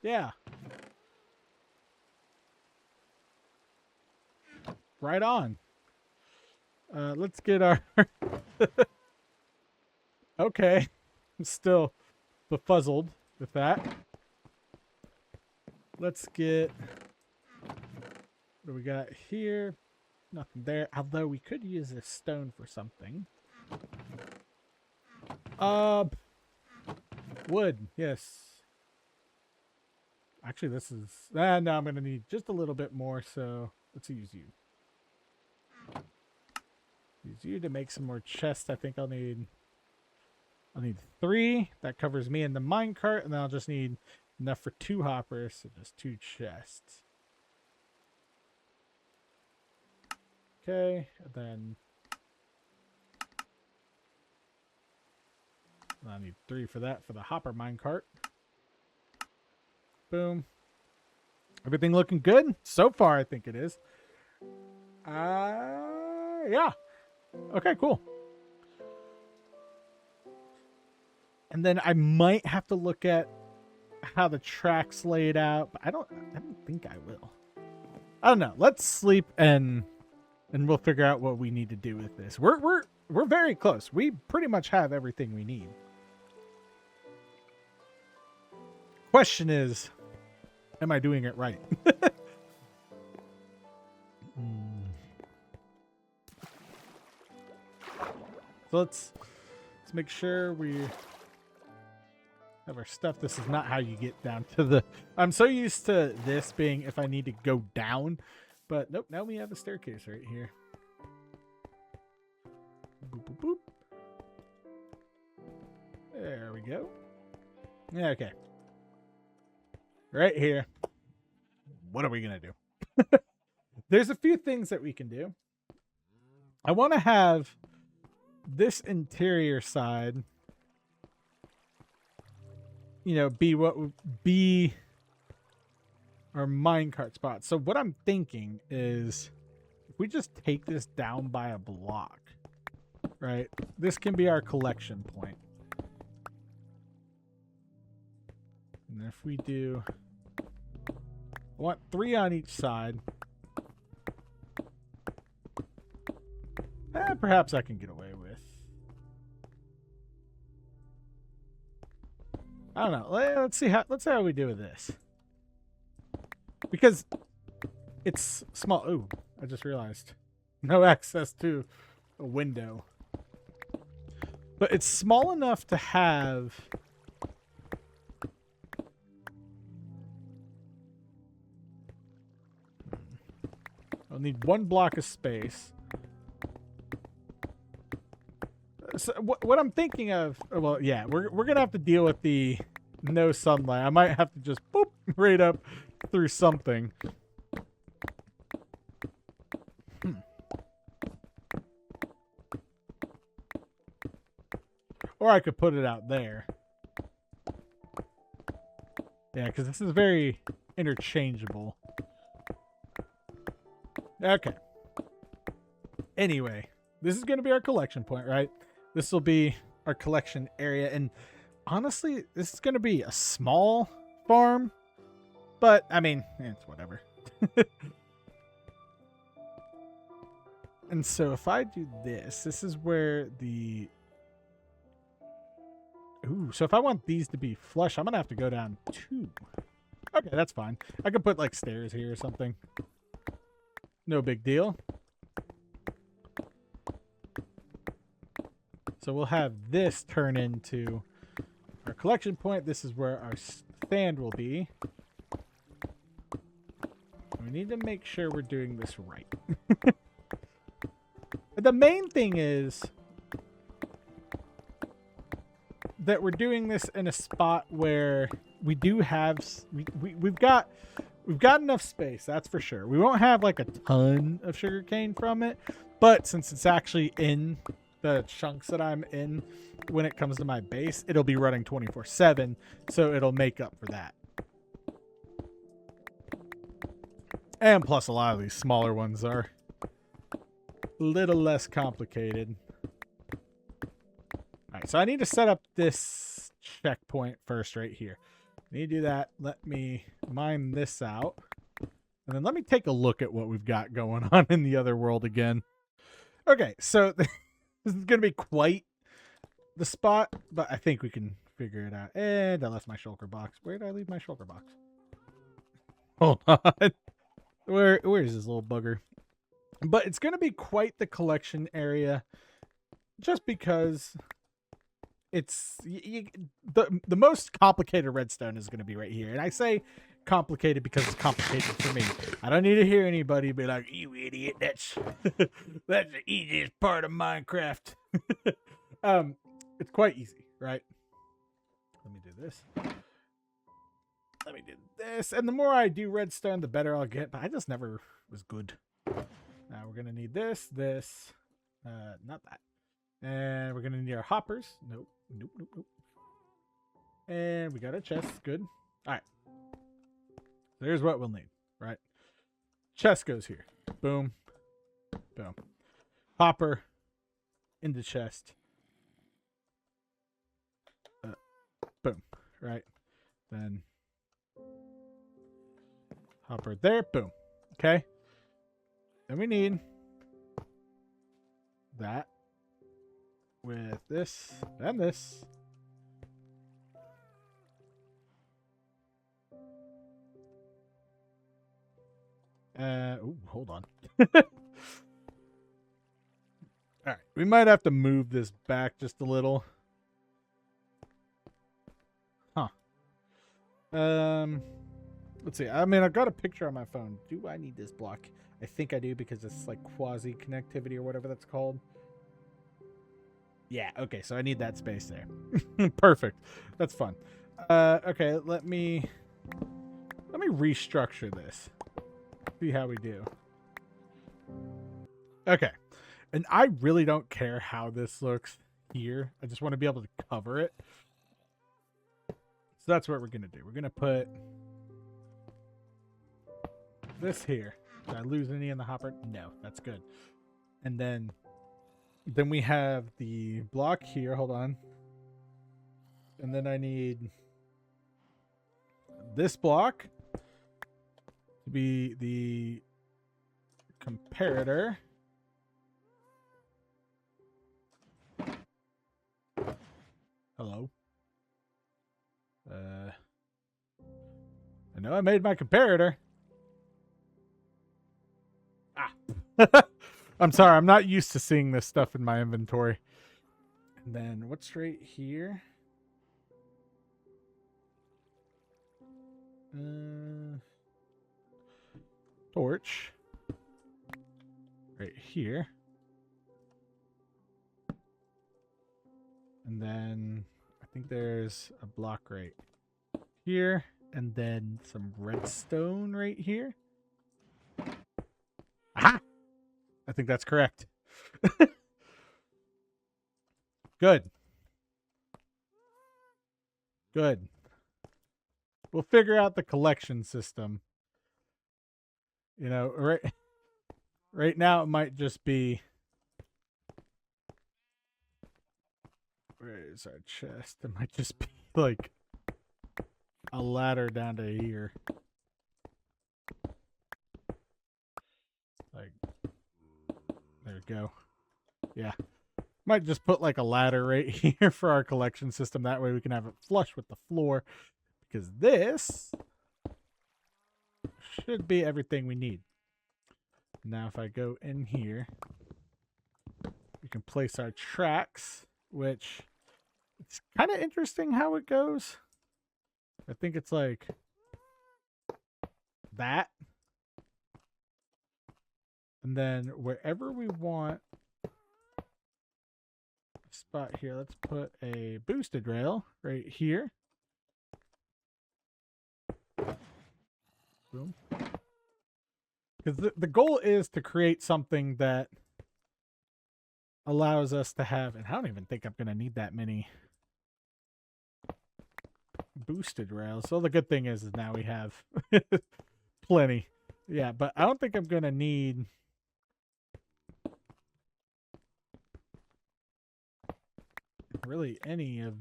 S1: Yeah. Right on. Let's get our... Okay. I'm still befuzzled with that. Let's get... What do we got here? Nothing there. Although we could use this stone for something. Wood. Yes. Actually, this is... now I'm going to need just a little bit more, so let's use you. Use you to make some more chests. I think I'll need 3. That covers me and the minecart, and then I'll just need enough for 2 hoppers, so just 2 chests. Okay, and then I need 3 for that for the hopper minecart. Boom. Everything looking good? So far, I think it is. Yeah. Okay, cool. And then I might have to look at how the track's laid out, but I don't think I will. I don't know. Let's sleep and we'll figure out what we need to do with this. We're very close. We pretty much have everything we need. Question is, am I doing it right? So let's make sure we have our stuff. This is not how you get down to the... I'm so used to this being if I need to go down. But nope, now we have a staircase right here. Boop, boop, boop. There we go. Yeah, okay. Right here. What are we going to do? There's a few things that we can do. I want to have this interior side, you know, be what would be our minecart spot. So what I'm thinking is if we just take this down by a block, right? This can be our collection point. And if we do, I want 3 on each side. Perhaps I can get away with. I don't know. Let's see how we do with this. Because it's small. Ooh, I just realized. No access to a window. But it's small enough to have I'll need 1 block of space. So what I'm thinking of, well, yeah, we're gonna have to deal with the no sunlight. I might have to just boop right up through something. Or I could put it out there. Yeah, because this is very interchangeable. Okay. Anyway, this is going to be our collection point, right? This will be our collection area. And honestly, this is going to be a small farm. But, I mean, it's whatever. And so if I do this, this is where the... Ooh, so if I want these to be flush, I'm going to have to go down 2. Okay, that's fine. I could put, like, stairs here or something. No big deal. So we'll have this turn into our collection point. This is where our stand will be. We need to make sure we're doing this right. The main thing is that we're doing this in a spot where we do have we've got enough space, that's for sure. We won't have like a ton of sugarcane from it, but since it's actually in the chunks that I'm in when it comes to my base, it'll be running 24/7, so it'll make up for that. And plus a lot of these smaller ones are a little less complicated. Alright, so I need to set up this checkpoint first right here. I need to do that. Let me mine this out. And then let me take a look at what we've got going on in the other world again. Okay, so this is going to be quite the spot, but I think we can figure it out. And I left my shulker box. Where did I leave my shulker box? Hold on. Where is this little bugger? But it's going to be quite the collection area just because it's the most complicated redstone is going to be right here. And I say complicated because it's complicated for me. I don't need to hear anybody be like, "You idiot, that's the easiest part of Minecraft." It's quite easy, right? Let me do this. Let me do this. And the more I do redstone, the better I'll get. But I just never was good. Now we're going to need this, not that. And we're going to need our hoppers. Nope. And we got a chest. Good. All right. There's what we'll need, right? Chest goes here. Boom. Boom. Hopper in the chest. Boom. Right. Then hopper there. Boom. Okay. Then we need that with this and this. Ooh, hold on. All right, we might have to move this back just a little. Huh. Let's see. I mean, I've got a picture on my phone. Do I need this block? I think I do because it's like quasi connectivity or whatever that's called. Yeah, okay, so I need that space there. Perfect. That's fun. Okay, let me restructure this. See how we do. Okay. And I really don't care how this looks here. I just want to be able to cover it. So that's what we're going to do. We're going to put this here. Did I lose any in the hopper? No, that's good. And then we have the block here. Hold on. And then I need this block to be the comparator. Hello. I know I made my comparator. Ah. I'm sorry, I'm not used to seeing this stuff in my inventory. And then what's right here? Torch. here. And then I think there's a block right here. And then some redstone right here. Aha! I think that's correct. Good. Good. We'll figure out the collection system. You know, right now it might just be... Where is our chest? It might just be like a ladder down to here. Like, there we go. Yeah. Might just put like a ladder right here for our collection system. That way we can have it flush with the floor. Because this should be everything we need. Now if I go in here, we can place our tracks, which it's kind of interesting how it goes. I think it's like that. And then wherever we want a spot here, let's put a boosted rail right here. Boom. Because the goal is to create something that allows us to have, and I don't even think I'm going to need that many boosted rails. So the good thing is now we have plenty. Yeah, but I don't think I'm going to need really any of...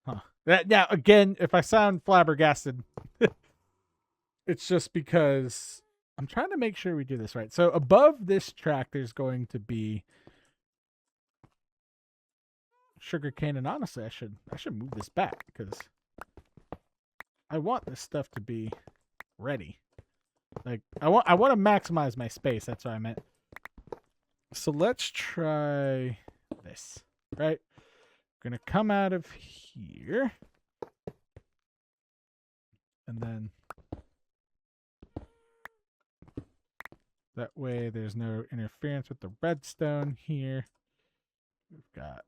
S1: Huh. Now, again, if I sound flabbergasted, it's just because I'm trying to make sure we do this right. So above this track, there's going to be sugarcane, and honestly, I should move this back because I want this stuff to be ready. Like I want to maximize my space. That's what I meant. So let's try this. Right, we're gonna come out of here, and then that way there's no interference with the redstone here. We've got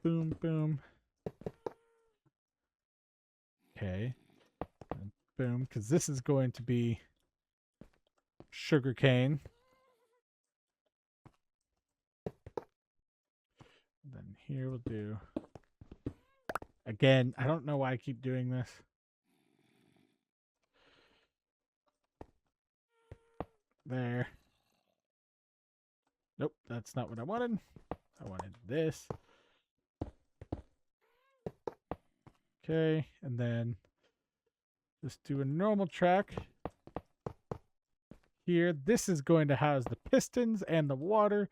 S1: boom, boom. Okay. And boom, because this is going to be sugarcane. Then here we'll do... Again, I don't know why I keep doing this. There. Nope, that's not what I wanted. I wanted this. Okay, and then just do a normal track here. This is going to house the pistons and the water.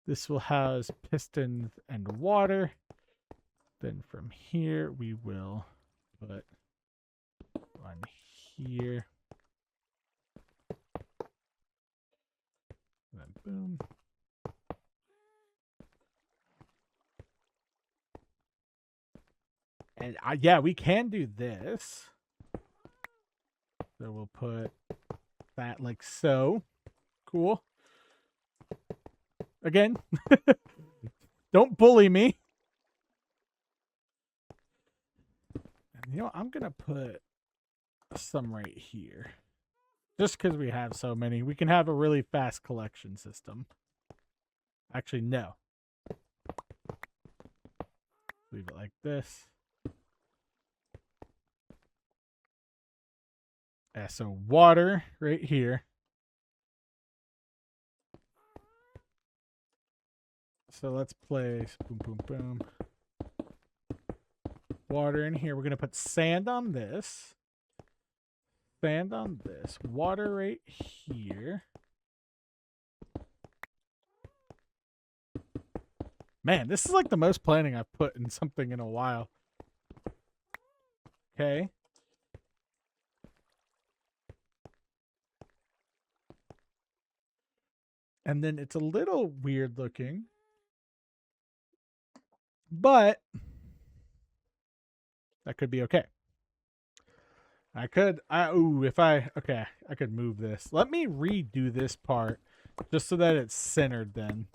S1: This will house pistons and water. Then from here, we will put one here. And then boom. And yeah, we can do this. So we'll put that like so. Cool. Again, don't bully me. And you know, I'm going to put some right here. Just because we have so many. We can have a really fast collection system. Actually, no. Leave it like this. Yeah, so water right here. So let's place boom, boom, boom. Water in here. We're going to put sand on this. Sand on this. Water right here. Man, this is like the most planning I've put in something in a while. Okay. And then it's a little weird looking. But that could be okay. Ooh, if I, okay, I could move this. Let me redo this part just so that it's centered then.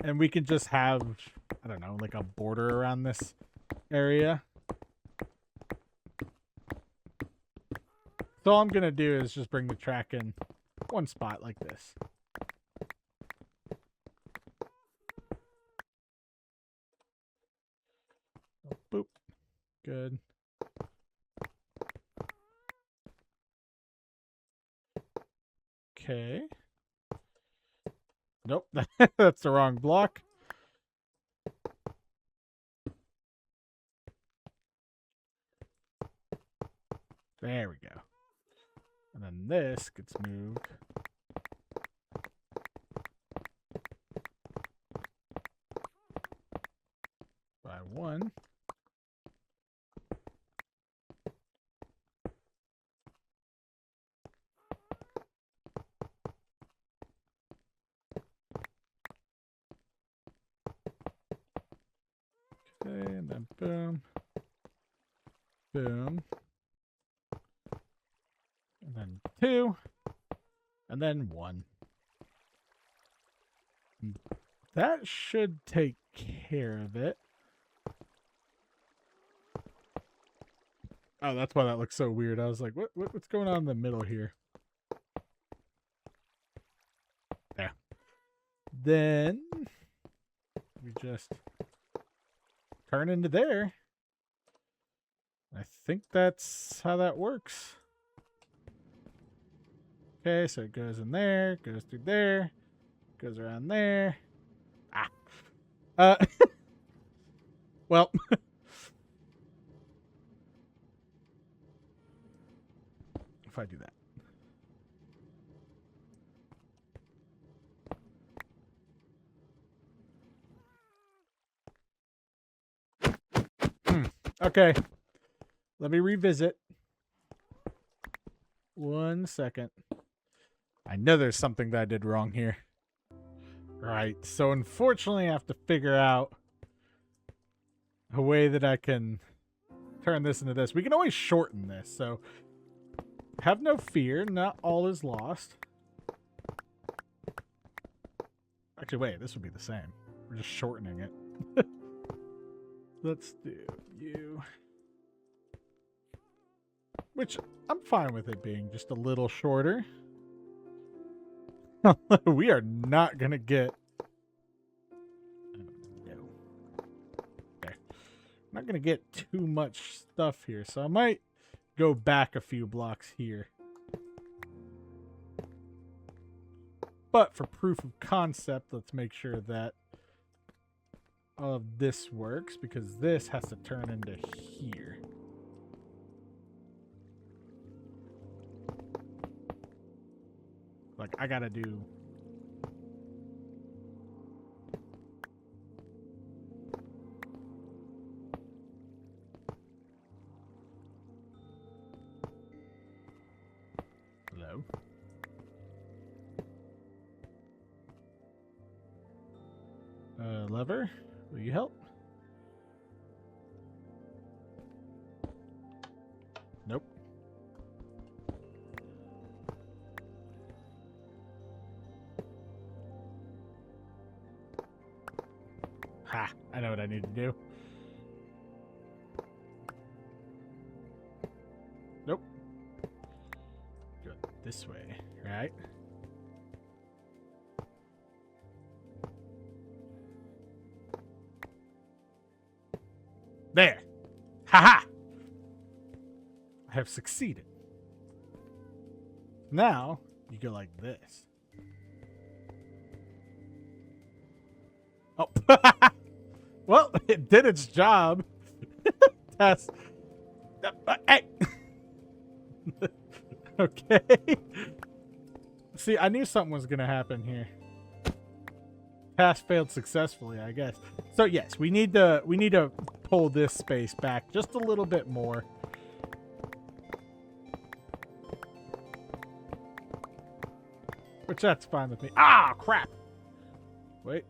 S1: And we can just have, I don't know, like a border around this area. So all I'm going to do is just bring the track in one spot like this. Boop. Good. Okay. Nope, that's the wrong block. There we go. And then this gets moved. By one. Okay, and then boom. Boom. And then 2. And then 1. That should take care of it. Oh, that's why that looks so weird. I was like, what's going on in the middle here? There. Then we just turn into there. I think that's how that works. Okay, so it goes in there, goes through there, goes around there. Well, if I do that. Okay. Let me revisit. 1 second. I know there's something that I did wrong here. Right, so unfortunately I have to figure out a way that I can turn this into this. We can always shorten this, so have no fear, not all is lost. Actually, wait, this would be the same. We're just shortening it. Let's do you. Which, I'm fine with it being just a little shorter. We are not going to get... No. Okay. Not going to get too much stuff here, so I might go back a few blocks here. But for proof of concept, let's make sure that all of this works, because this has to turn into here. Like, I gotta do... Hello? Lever, will you help? Nope. Ha! I know what I need to do. Nope. Go this way, right? There! Ha-ha! I have succeeded. Now, you go like this. Oh. Well, it did its job. Test. Hey! Okay. See, I knew something was going to happen here. Task failed successfully, I guess. So yes, we need to pull this space back just a little bit more. Which that's fine with me. Ah, crap. Wait.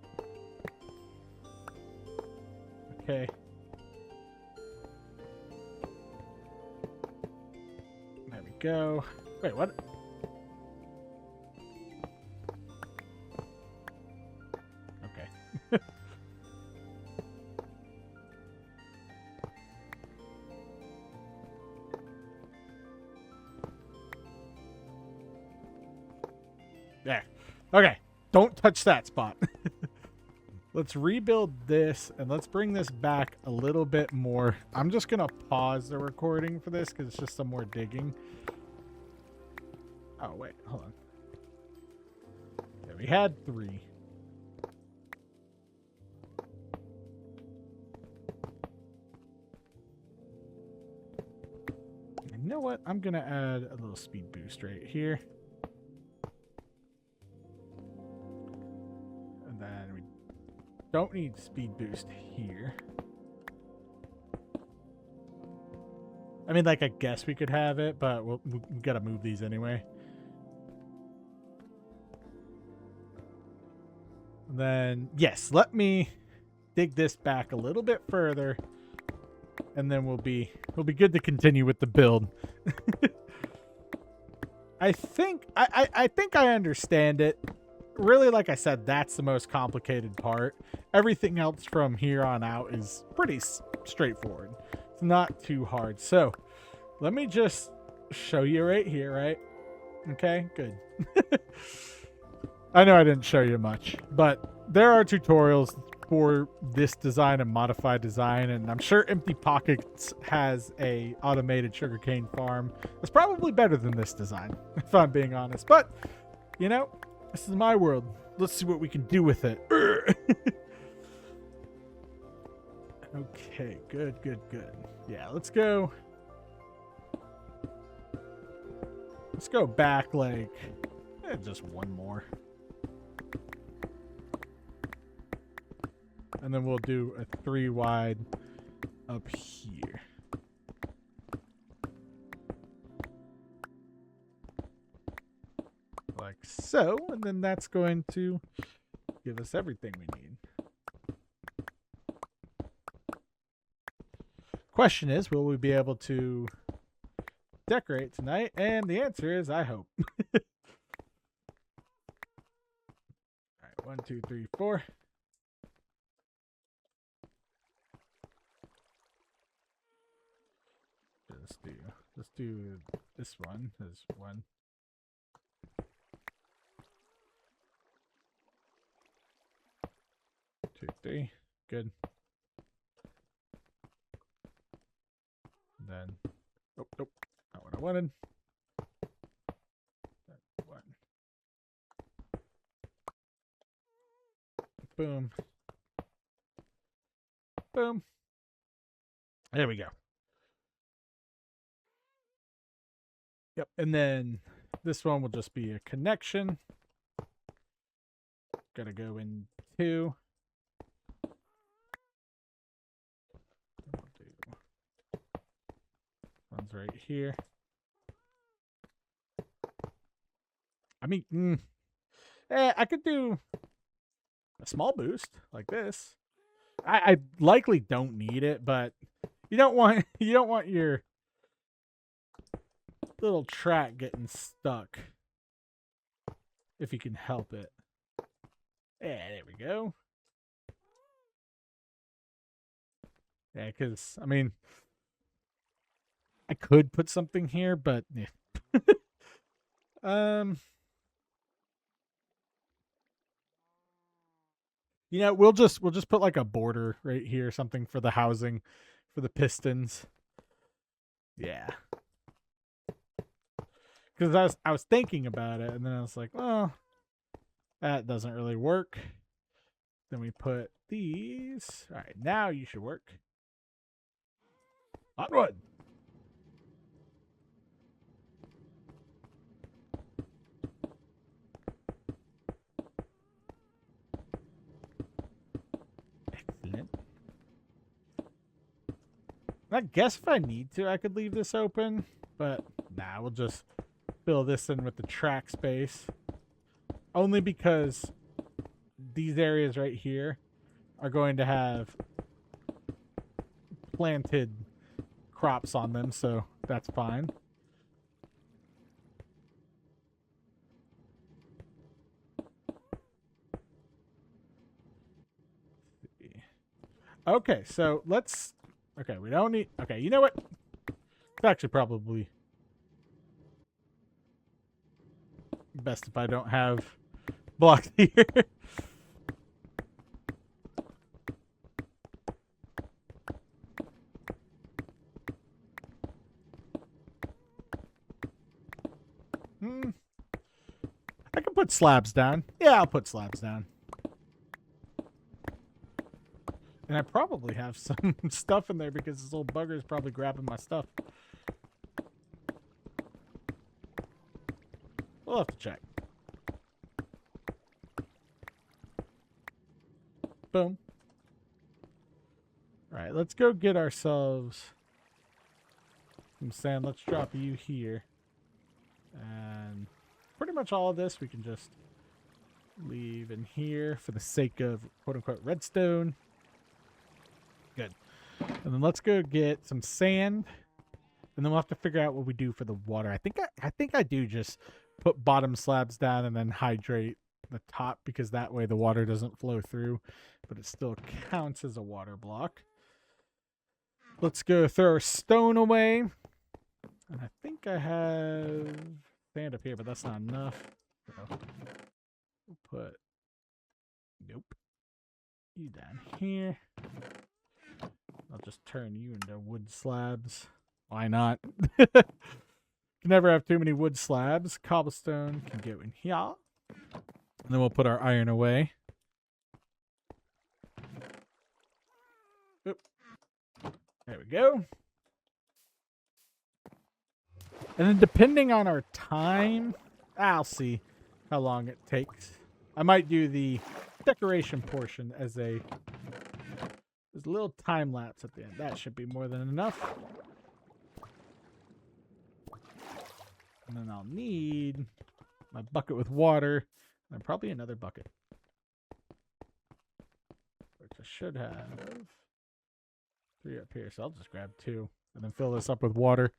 S1: Okay. go. Wait, what? Okay. There. Okay. Don't touch that spot. Let's rebuild this and let's bring this back a little bit more. I'm just going to pause the recording for this because it's just some more digging. Oh, wait. Hold on. Yeah, we had 3. You know what? I'm going to add a little speed boost right here. And then we don't need speed boost here. I mean, like, I guess we could have it, but we got to move these anyway. And then, yes, let me dig this back a little bit further. And then we'll be good to continue with the build. I think I understand it. Really, like I said, that's the most complicated part. Everything else from here on out is pretty straightforward. It's not too hard. So let me just show you right here, right? Okay, good. I know I didn't show you much, but there are tutorials for this design and modified design, and I'm sure Empty Pockets has a automated sugarcane farm that's probably better than this design, if I'm being honest. But, you know, this is my world. Let's see what we can do with it. Okay, good. Yeah, let's go back like just one more. And then we'll do a 3 wide up here. Like so, and then that's going to give us everything we need. Question is, will we be able to decorate tonight? And the answer is, I hope. All right, 1, 2, 3, 4. Let's do this one as 1. 2, 3. Good. And then, nope, not what I wanted. That 1. Boom. Boom. There we go. Yep, and then this one will just be a connection. Gotta go in 2. One's right here. I mean, I could do a small boost like this. I likely don't need it, but you don't want your little track getting stuck if you can help it. Yeah, there we go. Yeah, because I mean, I could put something here, but yeah. You know, we'll just put like a border right here, something for the housing for the pistons. Yeah. Because I was thinking about it, and then I was like, well, that doesn't really work. Then we put these. All right, now you should work. Onward. Excellent. I guess if I need to, I could leave this open, but nah, we'll just fill this in with the track space. Only because these areas right here are going to have planted crops on them, so that's fine. Okay, so let's... Okay, we don't need... Okay, you know what? It's actually probably best if I don't have blocks here. I can put slabs down. Yeah, I'll put slabs down. And I probably have some stuff in there because this little bugger is probably grabbing my stuff. We'll have to check. Boom. Alright, let's go get ourselves some sand. Let's drop you here. And pretty much all of this we can just leave in here for the sake of quote-unquote redstone. Good. And then let's go get some sand. And then we'll have to figure out what we do for the water. I think I do just put bottom slabs down and then hydrate the top, because that way the water doesn't flow through, but it still counts as a water block. Let's go throw our stone away. And I think I have sand up here, but that's not enough. So we'll put, nope, you down here. I'll just turn you into wood slabs. Why not? Can never have too many wood slabs. Cobblestone can go in here. And then we'll put our iron away. Oop. There we go. And then depending on our time, I'll see how long it takes. I might do the decoration portion as a little time lapse at the end. That should be more than enough. And then I'll need my bucket with water and probably another bucket, which I should have 3 up here. So I'll just grab 2 and then fill this up with water.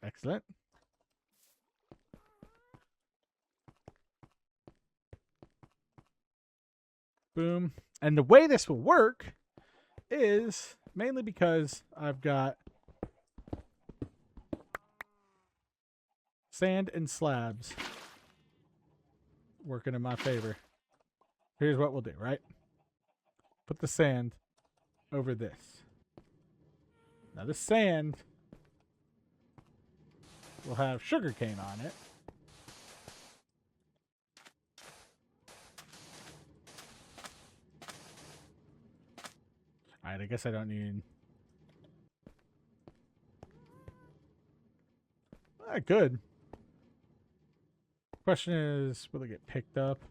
S1: Excellent. Boom. And the way this will work is mainly because I've got sand and slabs working in my favor. Here's what we'll do, right? Put the sand over this. Now this sand will have sugarcane on it. Alright, I guess I don't need... Good. Question is, will it get picked up?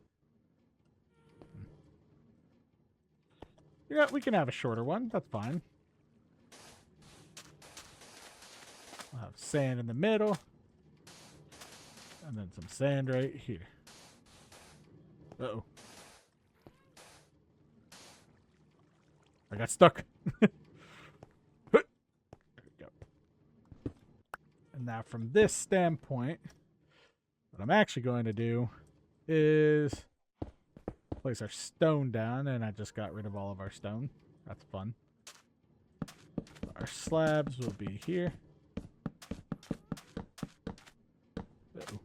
S1: Yeah, we can have a shorter one. That's fine. I'll have sand in the middle. And then some sand right here. Uh-oh. I got stuck. There we go. And now from this standpoint, what I'm actually going to do is place our stone down, and I just got rid of all of our stone. That's fun. Our slabs will be here. Uh-oh.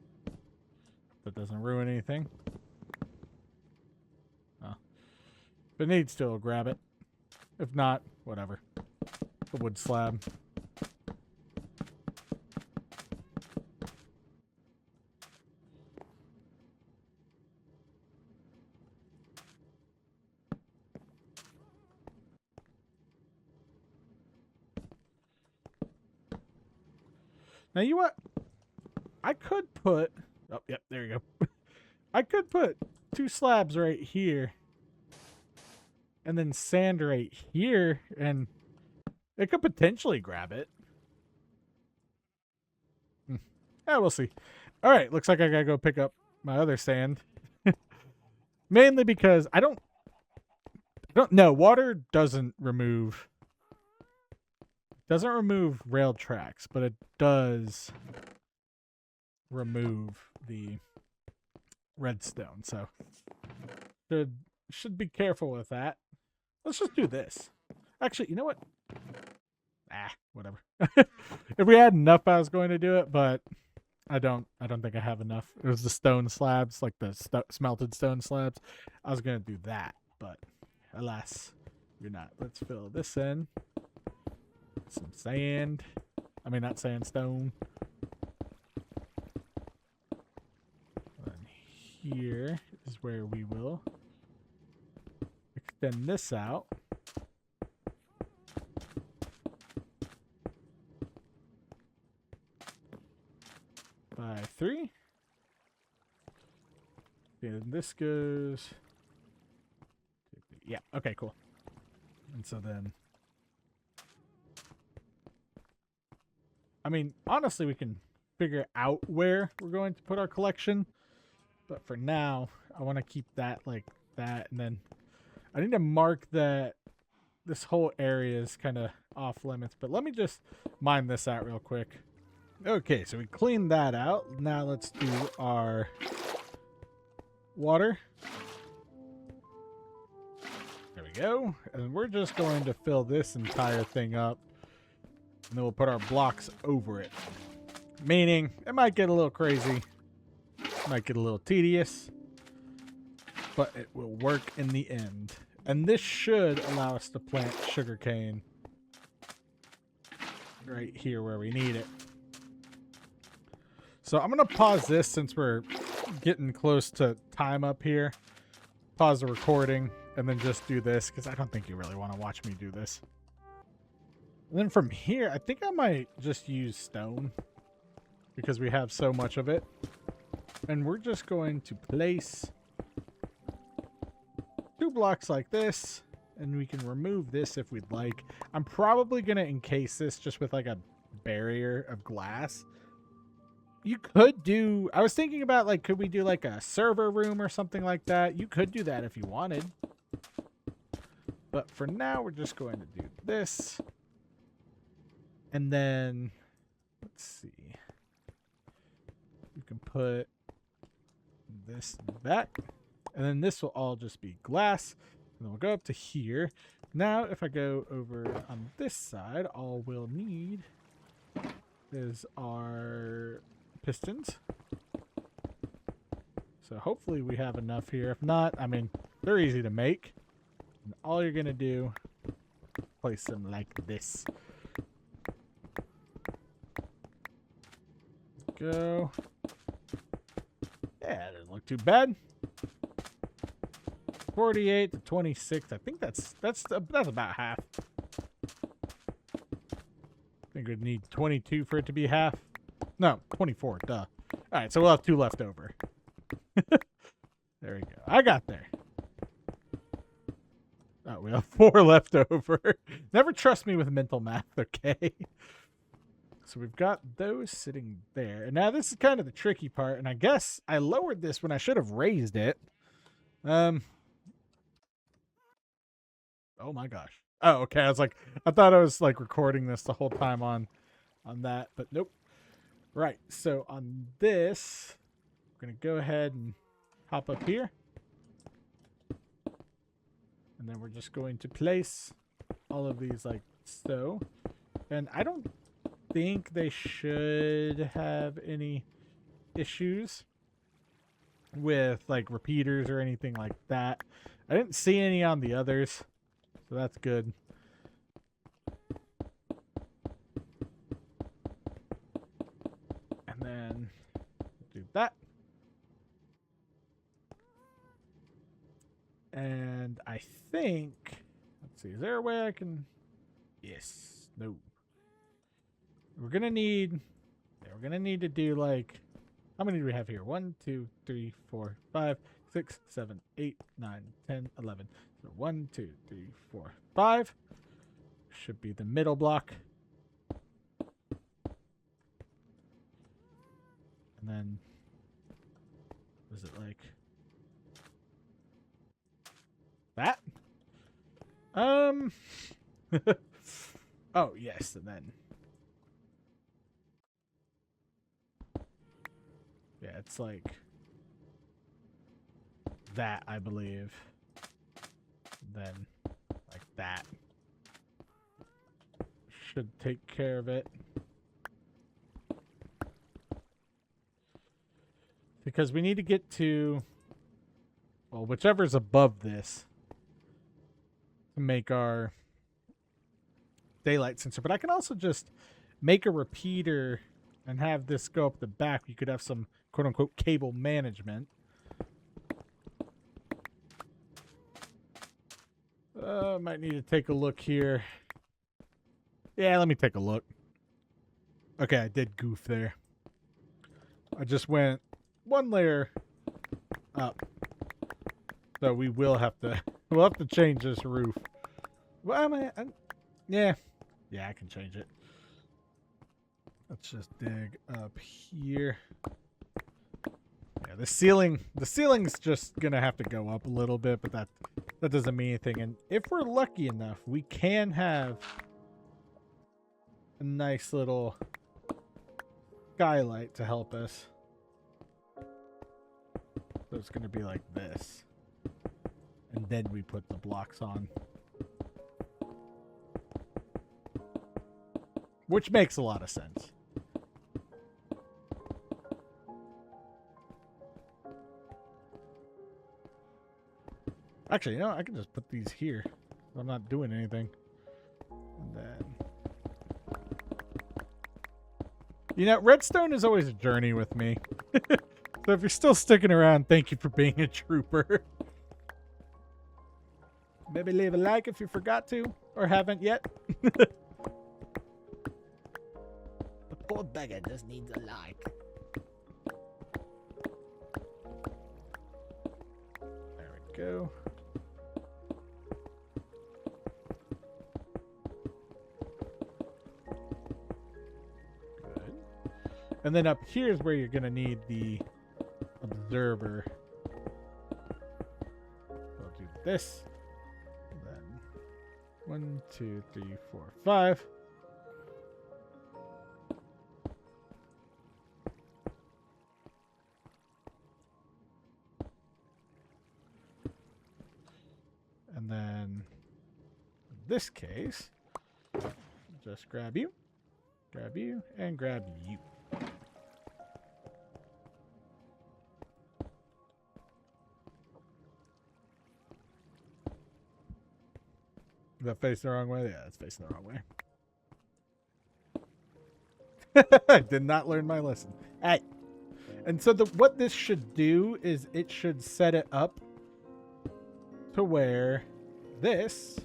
S1: That doesn't ruin anything. Oh. If it needs to, I'll grab it. If not, whatever. The wood slab. Now, you what? I could put... Oh, yep, there you go. I could put 2 slabs right here. And then sand right here. And it could potentially grab it. Yeah, we'll see. All right, looks like I gotta go pick up my other sand. Mainly because I don't know. Water doesn't remove rail tracks, but it does remove the redstone. So should should be careful with that. Let's just do this. Actually, you know what? Whatever. If we had enough, I was going to do it, but I don't think I have enough. It was the stone slabs, like the smelted stone slabs. I was going to do that, but alas, you're not. Let's fill this in. Some sand. I mean, not sandstone. And here is where we will extend this out. By 3. And this goes. Yeah, okay, cool. And so then, I mean, honestly, we can figure out where we're going to put our collection. But for now, I want to keep that like that. And then I need to mark that this whole area is kind of off limits. But let me just mine this out real quick. Okay, so we cleaned that out. Now let's do our water. There we go. And we're just going to fill this entire thing up. And then we'll put our blocks over it. Meaning, it might get a little crazy. It might get a little tedious. But it will work in the end. And this should allow us to plant sugarcane right here where we need it. So I'm going to pause this since we're getting close to time up here. Pause the recording and then just do this because I don't think you really want to watch me do this. And then from here, I think I might just use stone because we have so much of it. And we're just going to place 2 blocks like this, and we can remove this if we'd like. I'm probably going to encase this just with like a barrier of glass. You could do, I was thinking about like, could we do like a server room or something like that? You could do that if you wanted. But for now, we're just going to do this. And then, let's see. You can put this back. And then this will all just be glass. And then we'll go up to here. Now, if I go over on this side, all we'll need is our pistons. So hopefully we have enough here. If not, I mean, they're easy to make. And all you're going to do, place them like this. Go. Yeah, it doesn't look too bad. 48 to 26. I think that's about half. I think we'd need 22 for it to be half. No, 24. Duh. All right, so we'll have 2 left over. There we go. I got there. Oh, we have 4 left over. Never trust me with mental math, okay? So we've got those sitting there. And now this is kind of the tricky part. And I guess I lowered this when I should have raised it. Oh my gosh. Oh, okay. I was like, I thought I was like recording this the whole time on that, but nope. Right. So on this, we're going to go ahead and hop up here. And then we're just going to place all of these like so. And I don't think they should have any issues with like repeaters or anything like that. I didn't see any on the others, so that's good. And then do that. And I think, let's see, is there a way I can, yes, no. We're going to need to do like, how many do we have here? 1, 2, 3, 4, 5, 6, 7, 8, 9, 10, 11. So 1, 2, 3, 4, 5 should be the middle block. And then, is it like that? Oh, yes, and then, yeah, it's like that, I believe. should take care of it. Because we need to get to, well, whichever's above this to make our daylight sensor. But I can also just make a repeater and have this go up the back. You could have some quote-unquote cable management. Might need to take a look here. Yeah, let me take a look. Okay, I did goof there. I just went one layer up. So we will have to, we'll have to change this roof. Well, yeah, I can change it. Let's just dig up here. Yeah, the ceiling's just gonna have to go up a little bit, but that doesn't mean anything. And if we're lucky enough, we can have a nice little skylight to help us. So it's gonna be like this. And then we put the blocks on. Which makes a lot of sense. Actually, you know, I can just put these here. I'm not doing anything. And then... You know, redstone is always a journey with me. So if you're still sticking around, thank you for being a trooper. Maybe leave a like if you forgot to, or haven't yet.
S2: The poor beggar just needs a like.
S1: There we go. Good. And then up here is where you're going to need the observer. We'll do this. And then 1, 2, 3, 4, 5. And then in this case, just grab you, and grab you. Is that facing the wrong way? Yeah, it's facing the wrong way. I did not learn my lesson. Hey. And so what this should do is it should set it up to where this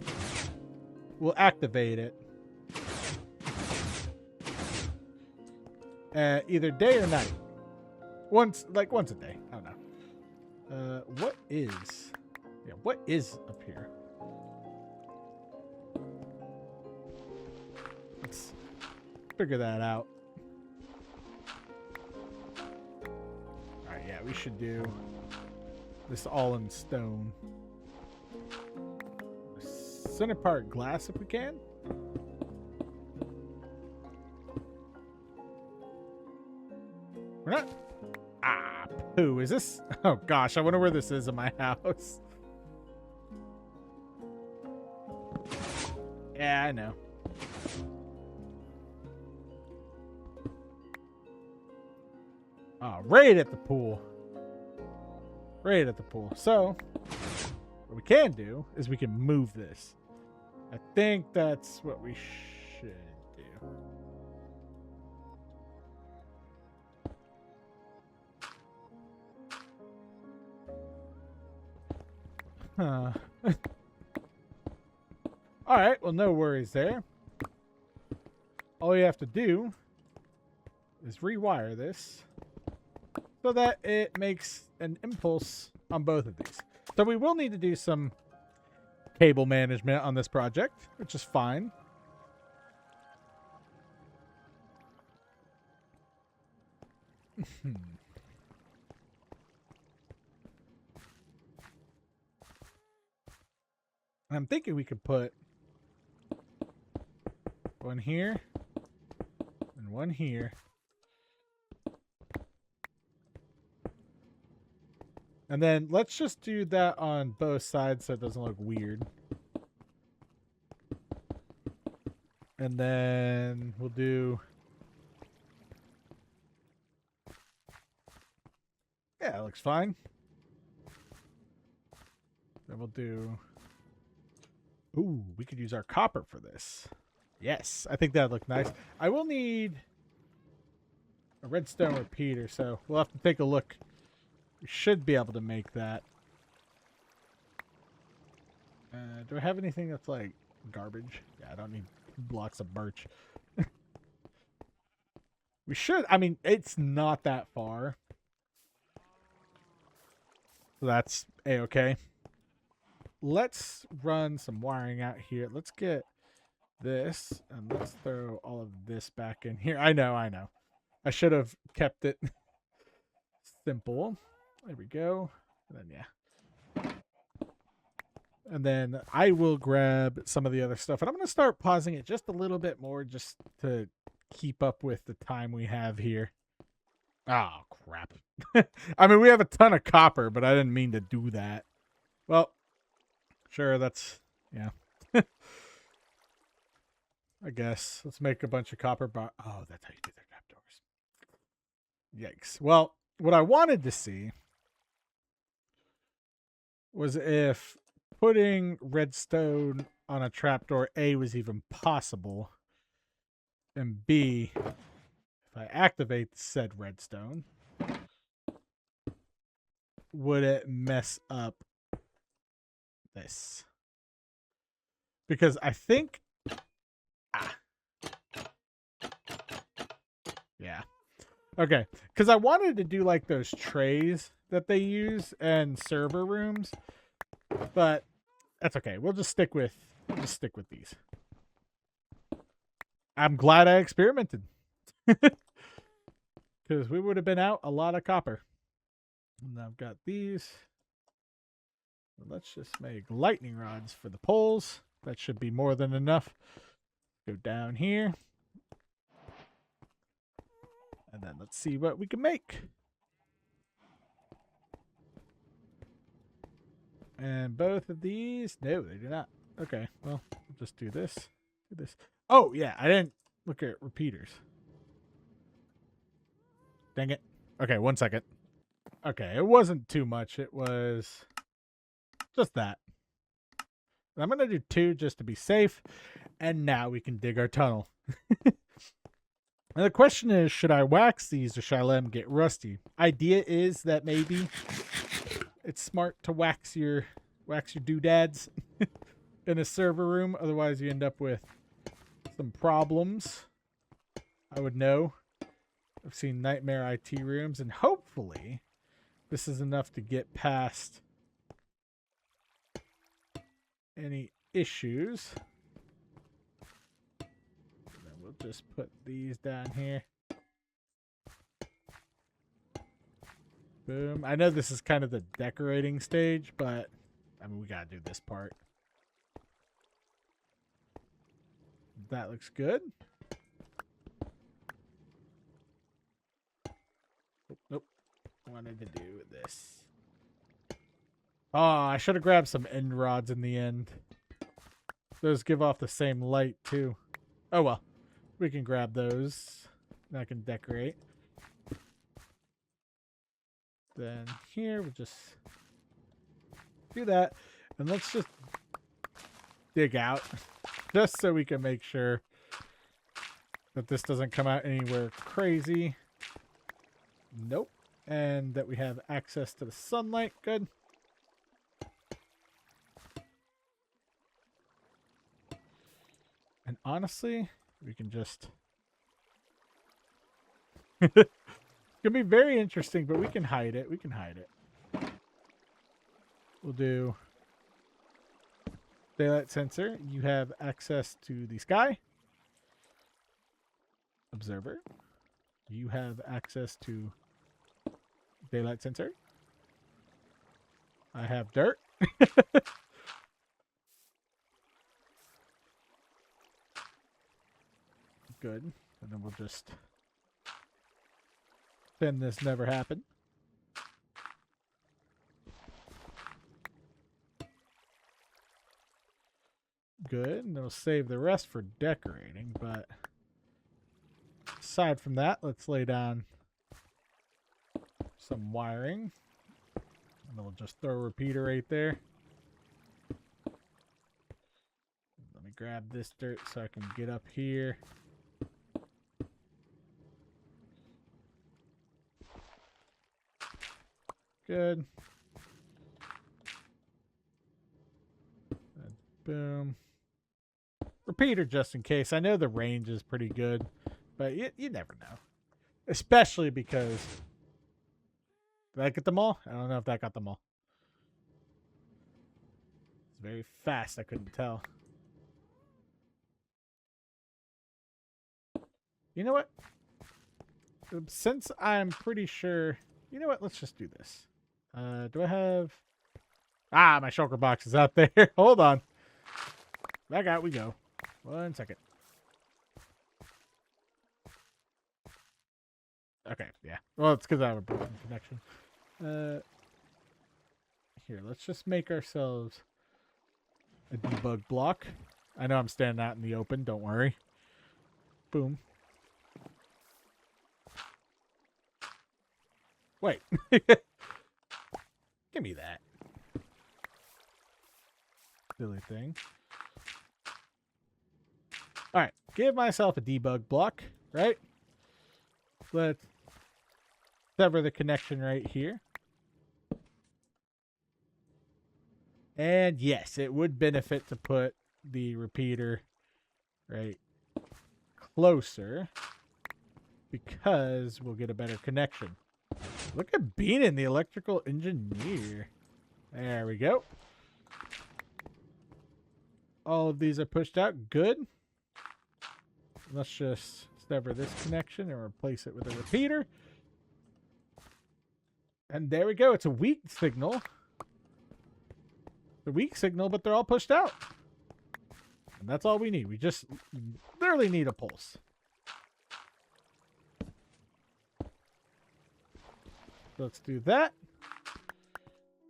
S1: will activate it either day or night. Once a day. I don't know. What is up here? Let's figure that out. Alright, yeah, we should do this all in stone. Center part glass if we can. We're not. Ah, poo. Is this? Oh gosh, I wonder where this is in my house. Yeah, I know. Oh, right at the pool. Right at the pool. So, what we can do is we can move this. I think that's what we should do. Huh. Alright, well, no worries there. All you have to do is rewire this so that it makes an impulse on both of these. So we will need to do some cable management on this project, which is fine. I'm thinking we could put one here and one here. And then let's just do that on both sides so it doesn't look weird. And then we'll do... Yeah, it looks fine. Then we'll do... Ooh, we could use our copper for this. Yes, I think that'd look nice. I will need a redstone repeater, so we'll have to take a look. We should be able to make that. Do I have anything that's like garbage? Yeah, I don't need blocks of birch. We should. I mean, it's not that far. So that's A-okay. Let's run some wiring out here. Let's get this, and let's throw all of this back in here. I know. I should have kept it simple. There we go. And then, yeah. And then I will grab some of the other stuff. And I'm going to start pausing it just a little bit more just to keep up with the time we have here. Oh, crap. I mean, we have a ton of copper, but I didn't mean to do that. Well, sure, that's... Yeah. I guess. Let's make a bunch of copper bar. Oh, that's how you do the trapdoors. Yikes. Well, what I wanted to see was if putting redstone on a trapdoor, A, was even possible, and B, if I activate said redstone, would it mess up this? Because I think... Yeah. Okay. Because I wanted to do like those trays that they use in server rooms, but that's okay. We'll just stick with these. I'm glad I experimented. Because we would have been out a lot of copper. And I've got these. Let's just make lightning rods for the poles. That should be more than enough. Go down here. And then let's see what we can make. And both of these, no, they do not. Okay, well, we'll just do this. Do this. Oh, yeah, I didn't look at repeaters. Dang it. Okay, 1 second. Okay, it wasn't too much. It was just that. I'm going to do 2 just to be safe. And now we can dig our tunnel. And the question is, should I wax these or should I let them get rusty? Idea is that maybe it's smart to wax your doodads in a server room. Otherwise, you end up with some problems. I would know. I've seen nightmare IT rooms, and hopefully this is enough to get past any issues. And then we'll just put these down here. Boom. I know this is kind of the decorating stage, but I mean, we gotta do this part. That looks good. Nope. Wanted to do this. Oh, I should have grabbed some end rods in the end. Those give off the same light too. Oh well. We can grab those. And I can decorate. Then here we'll just do that. And let's just dig out. Just so we can make sure that this doesn't come out anywhere crazy. Nope. And that we have access to the sunlight. Good. And honestly, we can just... It's going to be very interesting, but we can hide it. We can hide it. We'll do daylight sensor. You have access to the sky. Observer. You have access to daylight sensor. I have dirt. Good. And then we'll just pretend this never happened. good. And it'll save the rest for decorating. But aside from that, let's lay down some wiring. And we'll just throw a repeater right there. Let me grab this dirt so I can get up here. Good. And boom. Repeater just in case. I know the range is pretty good, but you never know. Especially because... Did I get them all? I don't know if that got them all. It's very fast. I couldn't tell. You know what? Since I'm pretty sure... You know what? Let's just do this. Do I have... Ah, my shulker box is out there. Hold on. Back out we go. 1 second. Okay, yeah. Well, it's because I have a broken connection. Here, let's just make ourselves a debug block. I know I'm standing out in the open. Don't worry. Boom. Wait. Give me that. Silly thing. Alright. Give myself a debug block, right? Let's sever the connection right here. And yes, it would benefit to put the repeater right closer because we'll get a better connection. Look at Beanin, the electrical engineer. There we go. All of these are pushed out. Good. Let's just sever this connection and replace it with a repeater. And there we go. It's a weak signal. The weak signal, but they're all pushed out. And that's all we need. We just literally need a pulse. Let's do that.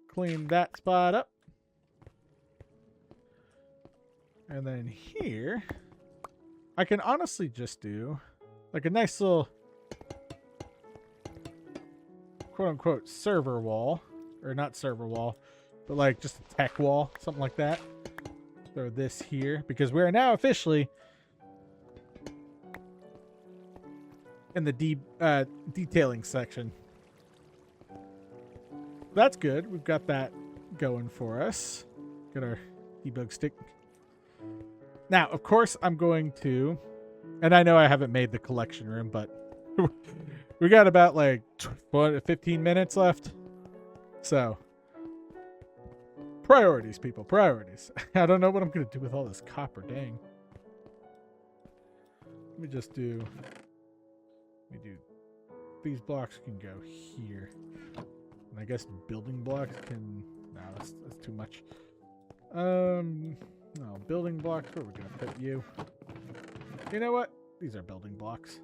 S1: Clean that spot up. And then here, I can honestly just do like a nice little quote-unquote server wall. Or not server wall, but like just a tech wall, something like that. Throw this here because we're now officially in the detailing section. That's good. We've got that going for us. Got our debug stick. Now, of course, I'm going to, and I know I haven't made the collection room, but we got about like 15 minutes left. So, priorities, people, priorities. I don't know what I'm going to do with all this copper, dang. Let me just do, these blocks can go here. And I guess building blocks can, no, that's too much. No, building blocks, where are we going to put you? You know what? These are building blocks.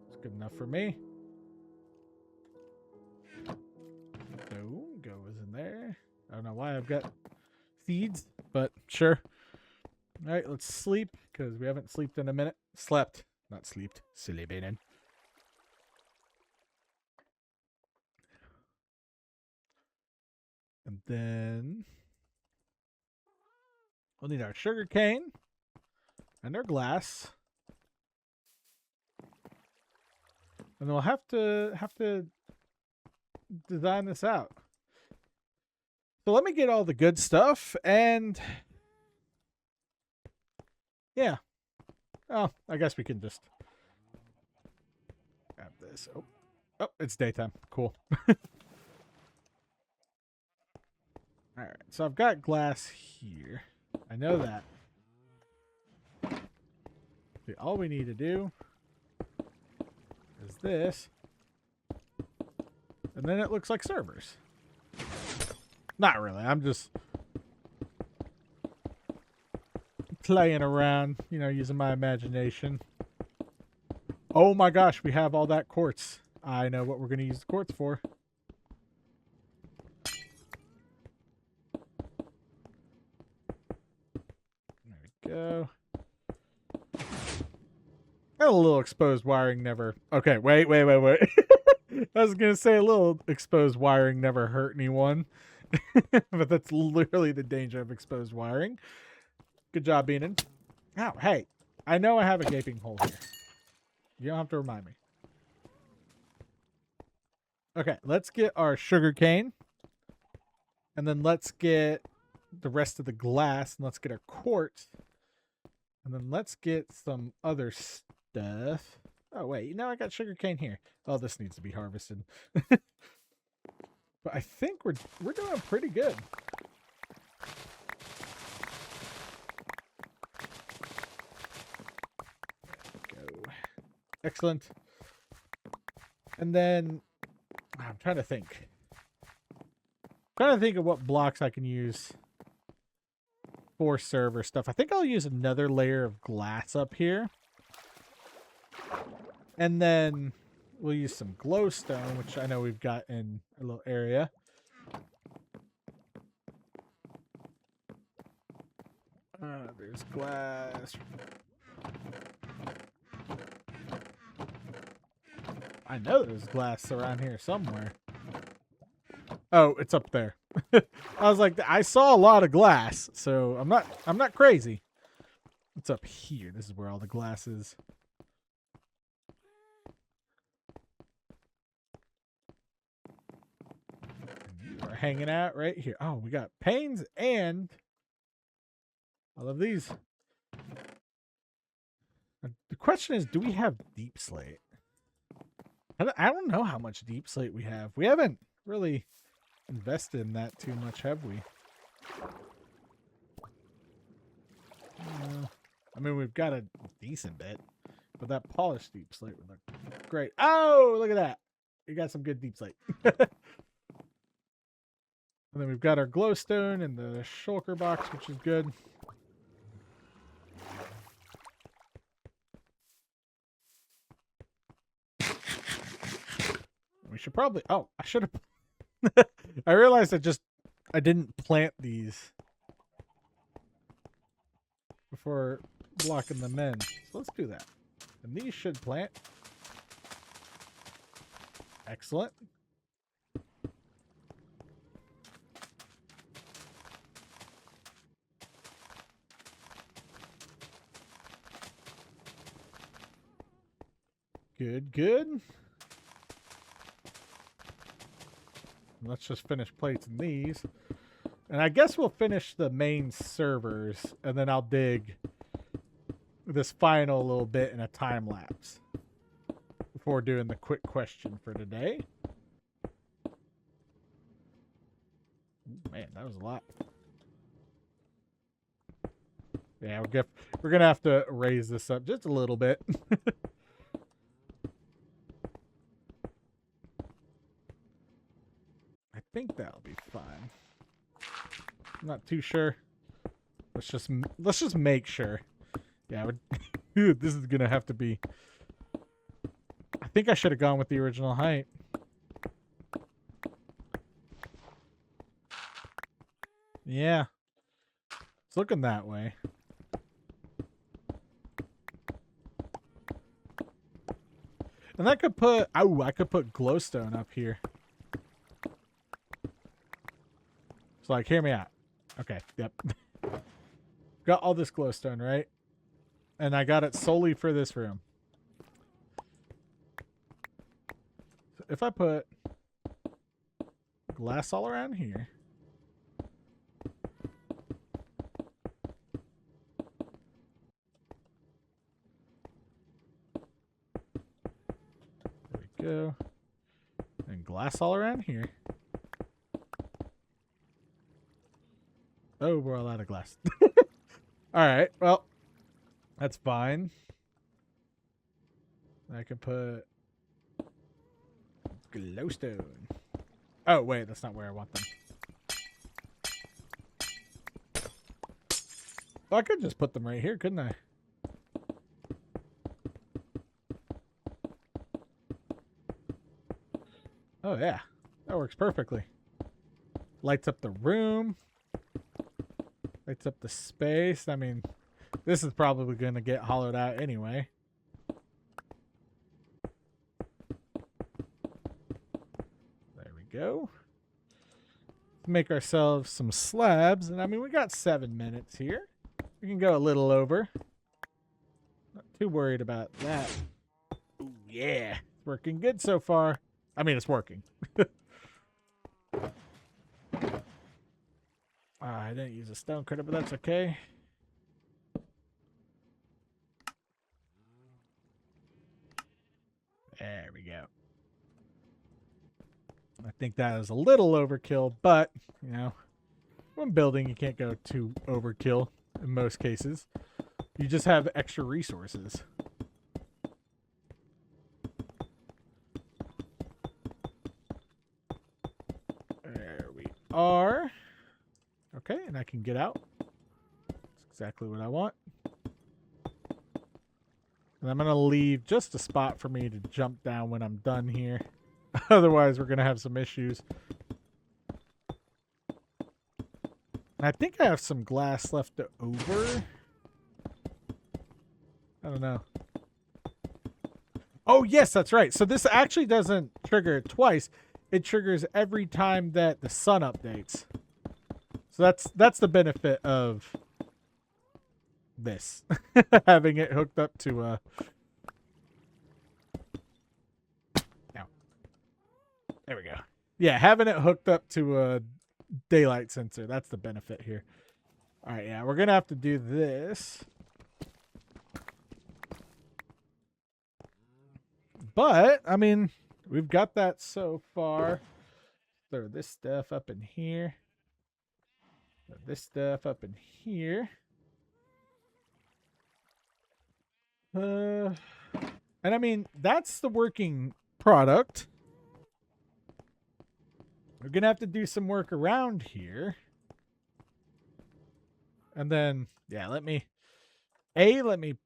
S1: It's good enough for me. So, goes in there. I don't know why I've got seeds, but sure. All right, let's sleep, because we haven't slept in a minute. Slept, not sleeped. Silly banin. And then we'll need our sugar cane and our glass. And we'll have to design this out. So let me get all the good stuff and yeah. Oh, I guess we can just grab this. Oh, it's daytime. Cool. All right, so I've got glass here. I know that. See, all we need to do is this. And then it looks like servers. Not really. I'm just playing around, you know, using my imagination. Oh my gosh, we have all that quartz. I know what we're going to use the quartz for. There we go. And a little exposed wiring never... Okay, wait. I was going to say a little exposed wiring never hurt anyone. But that's literally the danger of exposed wiring. Good job, Beanin. Ow, hey. I know I have a gaping hole here. You don't have to remind me. Okay, let's get our sugar cane. And then let's get the rest of the glass. And let's get our quartz. And then let's get some other stuff. Oh, wait. Now I got sugar cane here. Oh, this needs to be harvested. But I think we're doing pretty good. There we go. Excellent. And then I'm trying to think. Of what blocks I can use for server stuff. I think I'll use another layer of glass up here. And then we'll use some glowstone, which I know we've got in a little area. There's glass. I know there's glass around here somewhere. Oh, it's up there. I was like, I saw a lot of glass, so I'm not crazy. It's up here. This is where all the glass is. And you are hanging out right here. Oh, we got panes and I love these. The question is, do we have deep slate? I don't know how much deep slate we have. We haven't really invested in that too much, have we? I mean, we've got a decent bit, but that polished deep slate would look great. Oh, look at that. You got some good deep slate. And then we've got our glowstone and the shulker box, which is good. We should probably... Oh, I should have... I realized I didn't plant these before blocking them in. So let's do that. And these should plant. Excellent. Good. Let's just finish placing these. And I guess we'll finish the main servers, and then I'll dig this final little bit in a time lapse before doing the quick question for today. Ooh, man, that was a lot. Yeah, we're gonna have to raise this up just a little bit. I think that'll be fine. I'm not too sure. Let's just make sure. Yeah, this is gonna have to be. I think I should have gone with the original height. Yeah, it's looking that way. And I could put. Oh, I could put glowstone up here. So, like, hear me out. Okay, yep. Got all this glowstone, right? And I got it solely for this room. So if I put glass all around here. There we go. And glass all around here. Oh, we're all out of glass. Alright, well, that's fine. I can put glowstone. Oh, wait, that's not where I want them. Well, I could just put them right here, couldn't I? Oh, yeah. That works perfectly. Lights up the room. Lights up the space. I mean, This is probably going to get hollowed out anyway. There we go. Make ourselves some slabs. And I mean, we got 7 minutes here. We can go a little over. Not too worried about that. Ooh, yeah. It's working good so far. I mean, it's working. I didn't use a stone critter, but that's okay. There we go. I think that is a little overkill, but, you know, when building, you can't go too overkill in most cases. You just have extra resources. There we are. Okay, and I can get out. That's exactly what I want. And I'm going to leave just a spot for me to jump down when I'm done here. Otherwise, we're going to have some issues. And I think I have some glass left over. I don't know. Oh, yes, that's right. So this actually doesn't trigger it twice. It triggers every time that the sun updates. So that's the benefit of this. Having it hooked up to there we go. Yeah, having it hooked up to a daylight sensor. That's the benefit here. All right, yeah, we're going to have to do this. But, I mean, we've got that so far. Throw this stuff up in here. Throw this stuff up in here. And I mean, that's the working product. We're going to have to do some work around here. And then, yeah, let me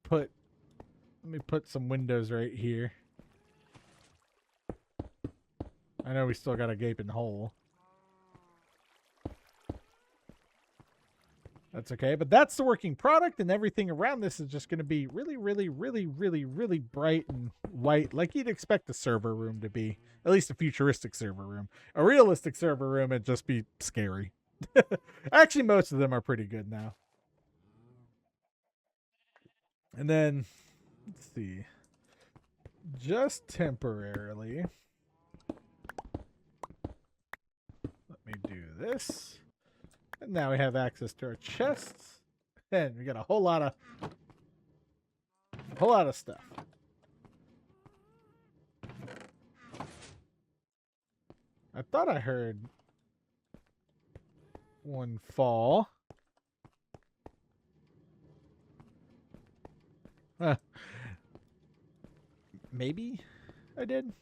S1: put some windows right here. I know we still got a gaping hole. That's okay, but that's the working product, and everything around this is just going to be really, really, really, really, really bright and white, like you'd expect a server room to be. At least a futuristic server room. A realistic server room, it'd just be scary. Actually, most of them are pretty good now. And then, let's see. Just temporarily, let me do this. And now we have access to our chests. And we got a whole lot of stuff. I thought I heard one fall. Maybe I did.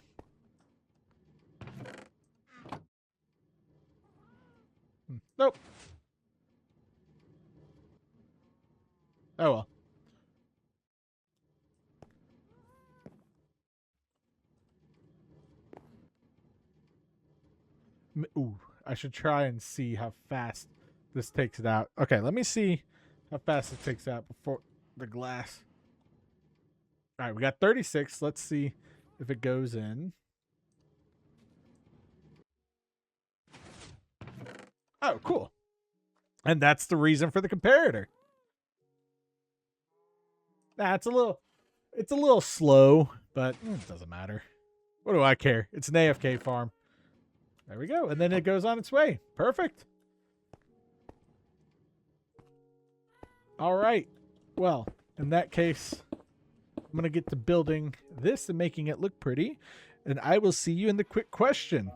S1: Nope. Oh well. Ooh, I should try and see how fast this takes it out. Okay, let me see how fast it takes out before the glass. All right, we got 36. Let's see if it goes in. Oh, cool. And that's the reason for the comparator. It's a little slow, but it doesn't matter. What do I care? It's an AFK farm. There we go. And then it goes on its way. Perfect. All right. Well, in that case, I'm going to get to building this and making it look pretty. And I will see you in the quick question.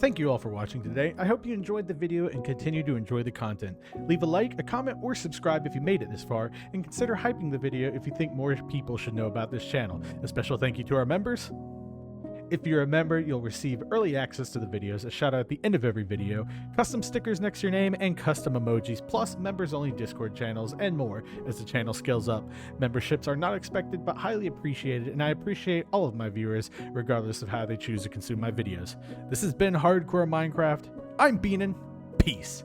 S1: Thank you all for watching today. I hope you enjoyed the video and continue to enjoy the content. Leave a like, a comment, or subscribe if you made it this far, and consider hyping the video if you think more people should know about this channel. A special thank you to our members. If you're a member, you'll receive early access to the videos, a shout out at the end of every video, custom stickers next to your name, and custom emojis, plus members-only Discord channels, and more as the channel scales up. Memberships are not expected but highly appreciated, and I appreciate all of my viewers, regardless of how they choose to consume my videos. This has been Hardcore Minecraft. I'm Beanin'. Peace.